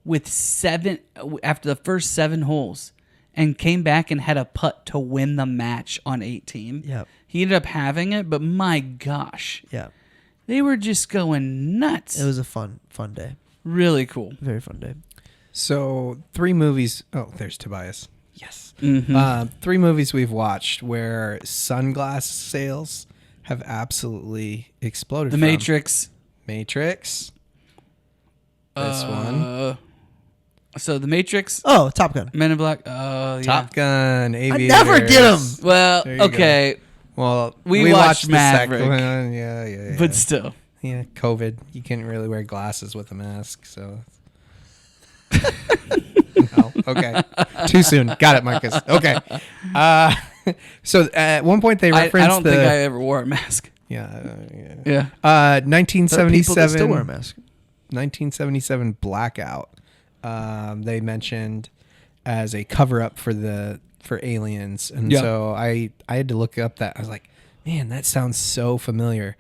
[SPEAKER 2] with 7 after the first 7 holes and came back and had a putt to win the match on 18.
[SPEAKER 3] Yeah.
[SPEAKER 2] He ended up having it, but my gosh,
[SPEAKER 3] Yeah.
[SPEAKER 2] they were just going nuts.
[SPEAKER 3] It was a fun day.
[SPEAKER 2] really cool.
[SPEAKER 3] Very fun day.
[SPEAKER 1] So 3 movies. Oh, there's Tobias. Yes.
[SPEAKER 2] Mhm.
[SPEAKER 1] 3 movies we've watched where sunglass sales have absolutely exploded.
[SPEAKER 2] The
[SPEAKER 1] from.
[SPEAKER 2] Matrix.
[SPEAKER 1] Matrix. This one.
[SPEAKER 2] So The Matrix,
[SPEAKER 3] Oh, Top Gun.
[SPEAKER 2] Men in Black. Oh, yeah.
[SPEAKER 1] Top Gun.
[SPEAKER 3] I
[SPEAKER 1] Aviators.
[SPEAKER 3] never get them.
[SPEAKER 2] Well,
[SPEAKER 1] There you
[SPEAKER 2] okay,
[SPEAKER 1] Well,
[SPEAKER 2] We watched
[SPEAKER 1] the
[SPEAKER 2] Maverick.
[SPEAKER 1] second one. Yeah.
[SPEAKER 2] but still.
[SPEAKER 1] Yeah, COVID. You couldn't really wear glasses with a mask, so. No, okay. Too soon. Got it, Marcus. Okay. So at one point they
[SPEAKER 2] I
[SPEAKER 1] referenced
[SPEAKER 2] don't think I ever wore a mask.
[SPEAKER 1] yeah.
[SPEAKER 2] Yeah.
[SPEAKER 3] There are people that
[SPEAKER 1] 1977.
[SPEAKER 3] still wear a mask.
[SPEAKER 1] 1977 Blackout. They mentioned as a cover up for Aliens, and
[SPEAKER 2] Yep.
[SPEAKER 1] so I had to look up that. I was like, man, that sounds so familiar.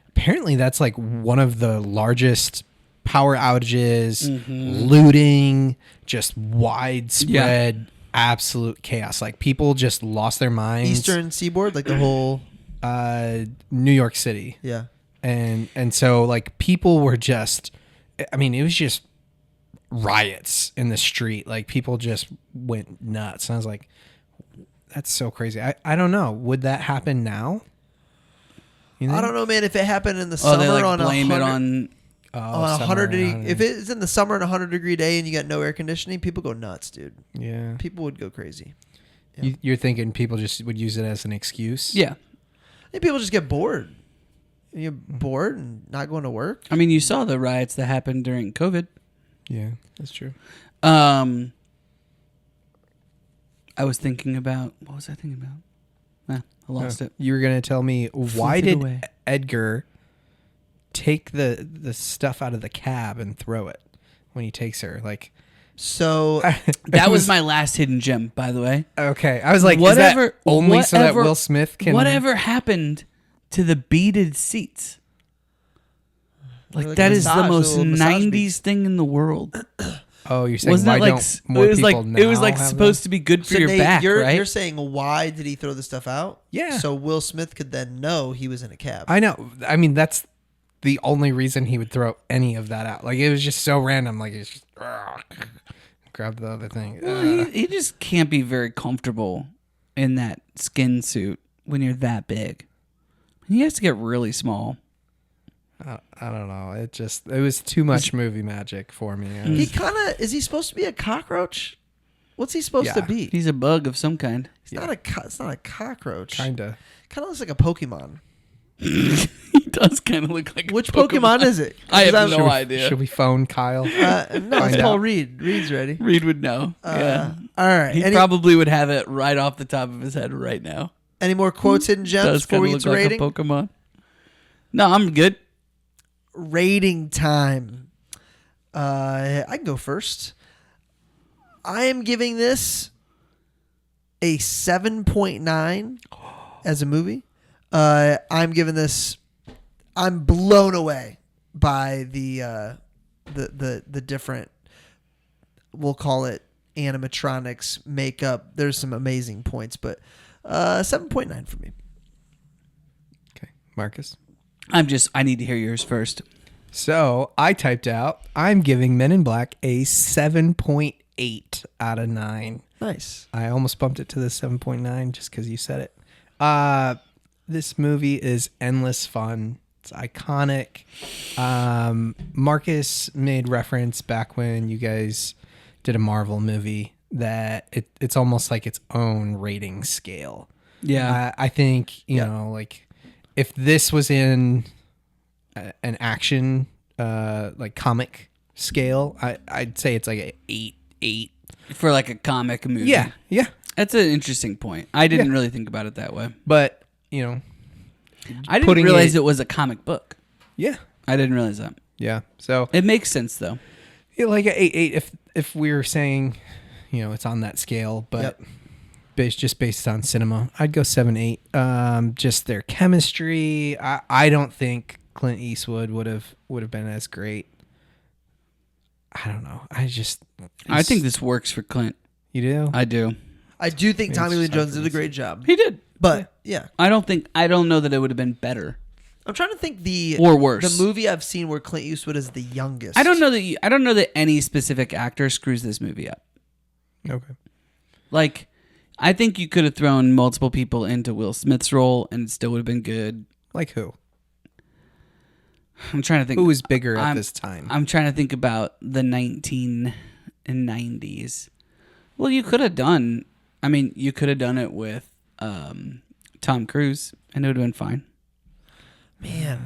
[SPEAKER 1] Apparently, that's like one of the largest power outages, looting, just widespread, absolute chaos. Like people just lost their minds.
[SPEAKER 3] Eastern Seaboard, like the whole.
[SPEAKER 1] New York City.
[SPEAKER 3] Yeah.
[SPEAKER 1] And so like people were just, I mean, it was just riots in the street. Like people just went nuts. And I was like, that's so crazy. I don't know. Would that happen now? You
[SPEAKER 3] I
[SPEAKER 1] think?
[SPEAKER 3] don't know, man. If it happened in the
[SPEAKER 2] Oh,
[SPEAKER 3] summer
[SPEAKER 2] they like
[SPEAKER 3] on
[SPEAKER 2] blame it
[SPEAKER 3] 100
[SPEAKER 2] on.
[SPEAKER 3] on a
[SPEAKER 1] summer,
[SPEAKER 3] 100 degree,
[SPEAKER 1] 100.
[SPEAKER 3] if it's in the summer and 100-degree day and you got no air conditioning, people go nuts, dude.
[SPEAKER 1] Yeah.
[SPEAKER 3] People would go crazy. Yeah.
[SPEAKER 1] You're thinking people just would use it as an excuse?
[SPEAKER 2] Yeah.
[SPEAKER 3] I think people just get bored. You're bored and not going to work.
[SPEAKER 2] I mean, you saw the riots that happened during COVID.
[SPEAKER 1] Yeah, that's true.
[SPEAKER 2] I was thinking about, what was I thinking about? I lost it.
[SPEAKER 1] You were going to tell me why
[SPEAKER 2] it
[SPEAKER 1] did
[SPEAKER 2] away.
[SPEAKER 1] Edgar take the stuff out of the cab and throw it when he takes her? Like,
[SPEAKER 3] So
[SPEAKER 2] That was my last hidden gem, by the way.
[SPEAKER 1] okay. I was like, is that only so that Will Smith can?
[SPEAKER 2] Whatever happened to the beaded seats? Like that is the
[SPEAKER 3] massage,
[SPEAKER 2] most
[SPEAKER 3] little massage
[SPEAKER 2] 90s
[SPEAKER 3] beats.
[SPEAKER 2] thing in the world.
[SPEAKER 1] Oh, you're saying
[SPEAKER 2] Wasn't
[SPEAKER 1] why
[SPEAKER 2] it like
[SPEAKER 1] don't more
[SPEAKER 2] it was
[SPEAKER 1] people
[SPEAKER 2] like
[SPEAKER 1] now
[SPEAKER 2] it was like
[SPEAKER 1] have
[SPEAKER 2] supposed
[SPEAKER 1] them?
[SPEAKER 2] to be good for
[SPEAKER 3] So
[SPEAKER 2] your
[SPEAKER 3] Nate,
[SPEAKER 2] back, right?
[SPEAKER 3] you're saying why did he throw the stuff out?
[SPEAKER 1] Yeah.
[SPEAKER 3] So Will Smith could then know he was in a cab.
[SPEAKER 1] I know. I mean, that's the only reason he would throw any of that out. Like, it was just so random. Like, it's just grab the other thing.
[SPEAKER 2] Well, he just can't be very comfortable in that skin suit when you're that big. He has to get really small.
[SPEAKER 1] I don't know. It was too much movie magic for me.
[SPEAKER 3] He kind of is he supposed to be a cockroach? What's he supposed to
[SPEAKER 1] Yeah.
[SPEAKER 3] be?
[SPEAKER 2] He's a bug of some kind.
[SPEAKER 3] It's not a cockroach.
[SPEAKER 1] Kinda.
[SPEAKER 3] Kind of looks like a Pokemon.
[SPEAKER 2] He does kind of look like
[SPEAKER 3] Which Pokemon is it?
[SPEAKER 2] I have
[SPEAKER 3] 'Cause
[SPEAKER 2] no idea.
[SPEAKER 1] Should we phone Kyle?
[SPEAKER 3] No, it's
[SPEAKER 1] Find
[SPEAKER 3] Paul
[SPEAKER 1] out.
[SPEAKER 3] Reed. Reed's ready.
[SPEAKER 2] Reed would know. Yeah.
[SPEAKER 3] All right.
[SPEAKER 2] He
[SPEAKER 3] Any,
[SPEAKER 2] probably would have it right off the top of his head right now.
[SPEAKER 3] any more quotes, hidden gems
[SPEAKER 2] Does
[SPEAKER 3] before
[SPEAKER 2] kind
[SPEAKER 3] we
[SPEAKER 2] of
[SPEAKER 3] get
[SPEAKER 2] look
[SPEAKER 3] to
[SPEAKER 2] like
[SPEAKER 3] rating?
[SPEAKER 2] a Pokemon. No, I'm good.
[SPEAKER 3] Rating time. I can go first. I am giving this a 7.9 as a movie. I'm giving this. I'm blown away by the different. We'll call it animatronics, makeup. There's some amazing points, but 7.9 for me.
[SPEAKER 1] Okay, Marcus.
[SPEAKER 2] I need to hear yours first.
[SPEAKER 1] So I typed out, I'm giving Men in Black a 7.8 out of 9.
[SPEAKER 3] Nice.
[SPEAKER 1] I almost bumped it to the 7.9 just because you said it. This movie is endless fun. It's iconic. Marcus made reference back when you guys did a Marvel movie that it's almost like its own rating scale.
[SPEAKER 2] Yeah.
[SPEAKER 1] I think, you know, like if this was in an action like comic scale, I'd say it's like a 8.
[SPEAKER 2] For like a comic movie.
[SPEAKER 1] Yeah.
[SPEAKER 2] That's an interesting point. I didn't
[SPEAKER 1] Yeah.
[SPEAKER 2] really think about it that way.
[SPEAKER 1] But, you know,
[SPEAKER 2] I didn't
[SPEAKER 1] Putting
[SPEAKER 2] realize
[SPEAKER 1] it-
[SPEAKER 2] it was a comic book.
[SPEAKER 1] yeah.
[SPEAKER 2] I didn't realize that.
[SPEAKER 1] Yeah. So
[SPEAKER 2] It makes sense though.
[SPEAKER 1] yeah, like a 8 if we were saying, you know, it's on that scale, but based on cinema, I'd go 7-8. Just their chemistry. I don't think Clint Eastwood would have been as great. I don't know.
[SPEAKER 2] I think this works for Clint.
[SPEAKER 1] You do?
[SPEAKER 2] I do.
[SPEAKER 3] I do think
[SPEAKER 1] Maybe
[SPEAKER 3] Tommy Lee
[SPEAKER 1] it's time
[SPEAKER 3] Jones
[SPEAKER 1] for
[SPEAKER 3] did a
[SPEAKER 1] this.
[SPEAKER 3] great job.
[SPEAKER 2] He did.
[SPEAKER 3] But yeah,
[SPEAKER 2] I don't know that it would have been better
[SPEAKER 3] I'm trying to think
[SPEAKER 2] or worse.
[SPEAKER 3] the movie I've seen where Clint Eastwood is the youngest.
[SPEAKER 2] I don't know that any specific actor screws this movie up.
[SPEAKER 1] Okay.
[SPEAKER 2] Like, I think you could have thrown multiple people into Will Smith's role and it still would have been good.
[SPEAKER 1] Like who?
[SPEAKER 2] I'm trying to think.
[SPEAKER 1] Who was bigger at
[SPEAKER 2] I'm-
[SPEAKER 1] this time?
[SPEAKER 2] I'm trying to think about the 1990s. Well, you could have done it with Tom Cruise and it would have been fine.
[SPEAKER 3] Man,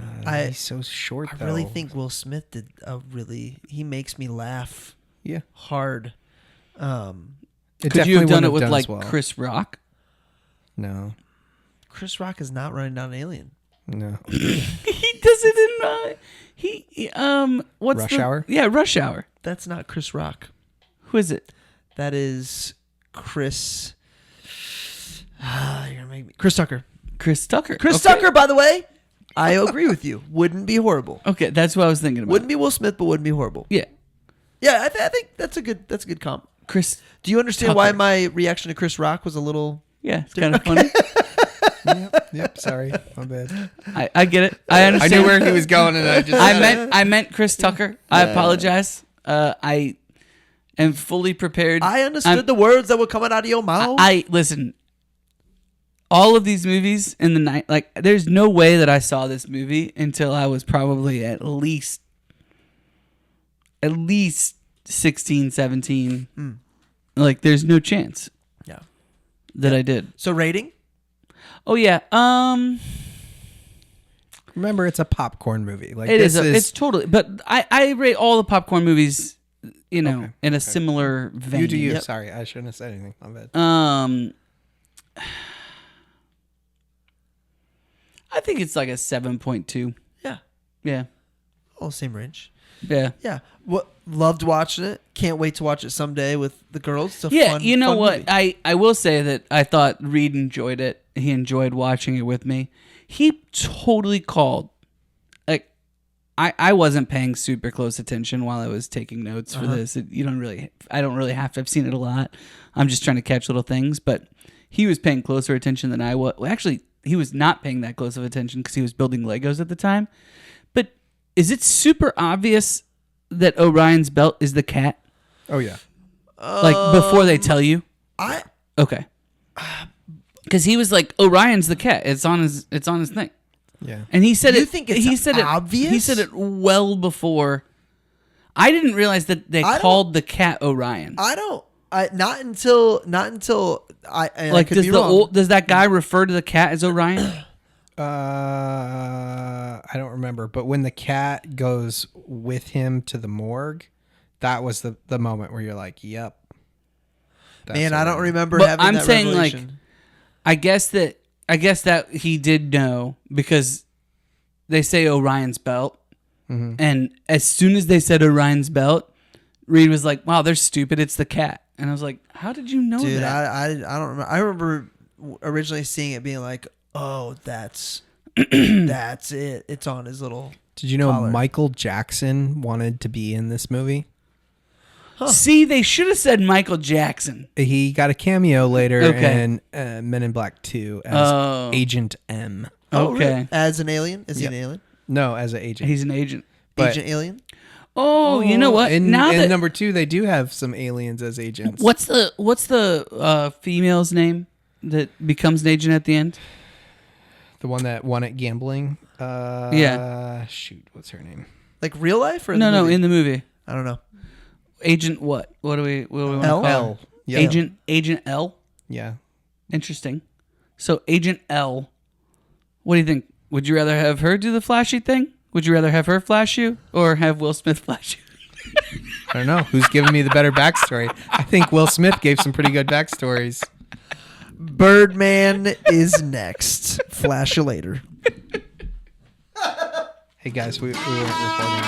[SPEAKER 1] He's so short,
[SPEAKER 3] I
[SPEAKER 1] though.
[SPEAKER 3] really think Will Smith did he makes me laugh
[SPEAKER 1] Yeah.
[SPEAKER 3] hard.
[SPEAKER 1] It
[SPEAKER 2] Could you have
[SPEAKER 1] definitely
[SPEAKER 2] done it
[SPEAKER 1] wouldn't
[SPEAKER 2] with
[SPEAKER 1] have
[SPEAKER 2] like
[SPEAKER 1] as well.
[SPEAKER 2] Chris Rock?
[SPEAKER 1] No.
[SPEAKER 3] Chris Rock is not running down an alien.
[SPEAKER 1] No.
[SPEAKER 2] He does it in what's
[SPEAKER 1] Rush Hour?
[SPEAKER 2] Yeah, Rush Hour.
[SPEAKER 3] That's not Chris Rock.
[SPEAKER 2] Who is it?
[SPEAKER 3] That is Chris. You're gonna make me Chris Tucker.
[SPEAKER 2] Chris Tucker.
[SPEAKER 3] Chris
[SPEAKER 2] Okay.
[SPEAKER 3] Tucker, by the way, I agree with you. Wouldn't be horrible.
[SPEAKER 2] Okay, that's what I was thinking about.
[SPEAKER 3] Wouldn't be Will Smith, but wouldn't be horrible.
[SPEAKER 2] Yeah,
[SPEAKER 3] Yeah, I think that's a good comp.
[SPEAKER 2] Chris.
[SPEAKER 3] Do you understand why
[SPEAKER 2] Tucker.
[SPEAKER 3] my reaction to Chris Rock was a little?
[SPEAKER 2] Yeah, it's kind of funny.
[SPEAKER 1] Yep. Sorry. My bad.
[SPEAKER 2] I get it. I
[SPEAKER 1] I
[SPEAKER 2] understand.
[SPEAKER 1] knew where he was going, and I just.
[SPEAKER 2] I meant Chris Tucker. I apologize. I am fully prepared.
[SPEAKER 3] I understood the words that were coming out of your mouth.
[SPEAKER 2] I listen. All of these movies in the night, like, there's no way that I saw this movie until I was probably at least 16, 17. Like, there's no chance
[SPEAKER 3] Yeah.
[SPEAKER 2] that I did.
[SPEAKER 3] So rating?
[SPEAKER 2] Oh yeah.
[SPEAKER 1] Remember, it's a popcorn movie. Like
[SPEAKER 2] It
[SPEAKER 1] this
[SPEAKER 2] is. It's totally. But I rate all the popcorn movies, you know, in a similar vein.
[SPEAKER 1] you do you.
[SPEAKER 3] Yep.
[SPEAKER 1] Sorry, I shouldn't have said anything. My bad.
[SPEAKER 2] I think it's like a 7.2.
[SPEAKER 3] Yeah.
[SPEAKER 2] Yeah.
[SPEAKER 3] Oh, same range.
[SPEAKER 2] Yeah.
[SPEAKER 3] Yeah. Loved watching it. Can't wait to watch it someday with the girls. It's a
[SPEAKER 2] Yeah,
[SPEAKER 3] fun,
[SPEAKER 2] you know
[SPEAKER 3] fun
[SPEAKER 2] what?
[SPEAKER 3] movie.
[SPEAKER 2] I will say that I thought Reed enjoyed it. He enjoyed watching it with me. He totally called, like, I wasn't paying super close attention while I was taking notes for this. I don't really have to. I've seen it a lot. I'm just trying to catch little things. But he was paying closer attention than I was. Well, actually, he was not paying that close of attention because he was building Legos at the time. But is it super obvious that Orion's belt is the cat?
[SPEAKER 1] Oh yeah.
[SPEAKER 2] Like before they tell you? Okay. Because he was like, Orion's the cat. It's on his thing.
[SPEAKER 1] Yeah.
[SPEAKER 2] And he said
[SPEAKER 3] You
[SPEAKER 2] it.
[SPEAKER 3] think it's
[SPEAKER 2] he said
[SPEAKER 3] obvious?
[SPEAKER 2] He said it well before. I didn't realize that they called the cat Orion.
[SPEAKER 3] Not until I
[SPEAKER 2] Like,
[SPEAKER 3] could be wrong.
[SPEAKER 2] does that guy refer to the cat as Orion?
[SPEAKER 1] I don't remember, but when the cat goes with him to the morgue, that was the moment where you're like, "Yep."
[SPEAKER 3] Man, I don't remember
[SPEAKER 2] But
[SPEAKER 3] having
[SPEAKER 2] I'm
[SPEAKER 3] that
[SPEAKER 2] saying,
[SPEAKER 3] revelation.
[SPEAKER 2] I guess that he did know because they say Orion's belt, and as soon as they said Orion's belt, Reed was like, "Wow, they're stupid. It's the cat." And I was like, "How did you know
[SPEAKER 3] Dude,
[SPEAKER 2] that?"
[SPEAKER 3] I don't remember. I remember originally seeing it being like, "Oh, that's that's it. It's on his little."
[SPEAKER 1] Did you know
[SPEAKER 3] collar.
[SPEAKER 1] Michael Jackson wanted to be in this movie?
[SPEAKER 2] See, they should have said Michael Jackson.
[SPEAKER 1] He got a cameo later
[SPEAKER 2] Okay.
[SPEAKER 1] in Men in Black 2 as Agent M.
[SPEAKER 2] Okay.
[SPEAKER 3] Really? As an alien? Is he an alien?
[SPEAKER 1] No, as an agent.
[SPEAKER 2] He's an agent.
[SPEAKER 1] But-
[SPEAKER 3] Agent alien?
[SPEAKER 2] Oh, you know what?
[SPEAKER 1] In,
[SPEAKER 2] Now
[SPEAKER 1] in
[SPEAKER 2] that
[SPEAKER 1] number 2, they do have some aliens as agents.
[SPEAKER 2] what's the female's name that becomes an agent at the end?
[SPEAKER 1] The one that won at gambling?
[SPEAKER 2] Yeah.
[SPEAKER 1] Shoot, what's her name?
[SPEAKER 3] Like real life or in
[SPEAKER 2] No,
[SPEAKER 3] the movie?
[SPEAKER 2] in the movie.
[SPEAKER 3] I don't know.
[SPEAKER 2] Agent what? What do we want to
[SPEAKER 3] L?
[SPEAKER 2] call her?
[SPEAKER 1] L. Yeah.
[SPEAKER 2] Agent L?
[SPEAKER 1] Yeah.
[SPEAKER 2] Interesting. So Agent L, what do you think? Would you rather have her do the flashy thing? Would you rather have her flash you or have Will Smith flash you?
[SPEAKER 1] I don't know. Who's giving me the better backstory? I think Will Smith gave some pretty good backstories.
[SPEAKER 3] Birdman is next. Flash you later.
[SPEAKER 1] Hey, guys, we weren't recording.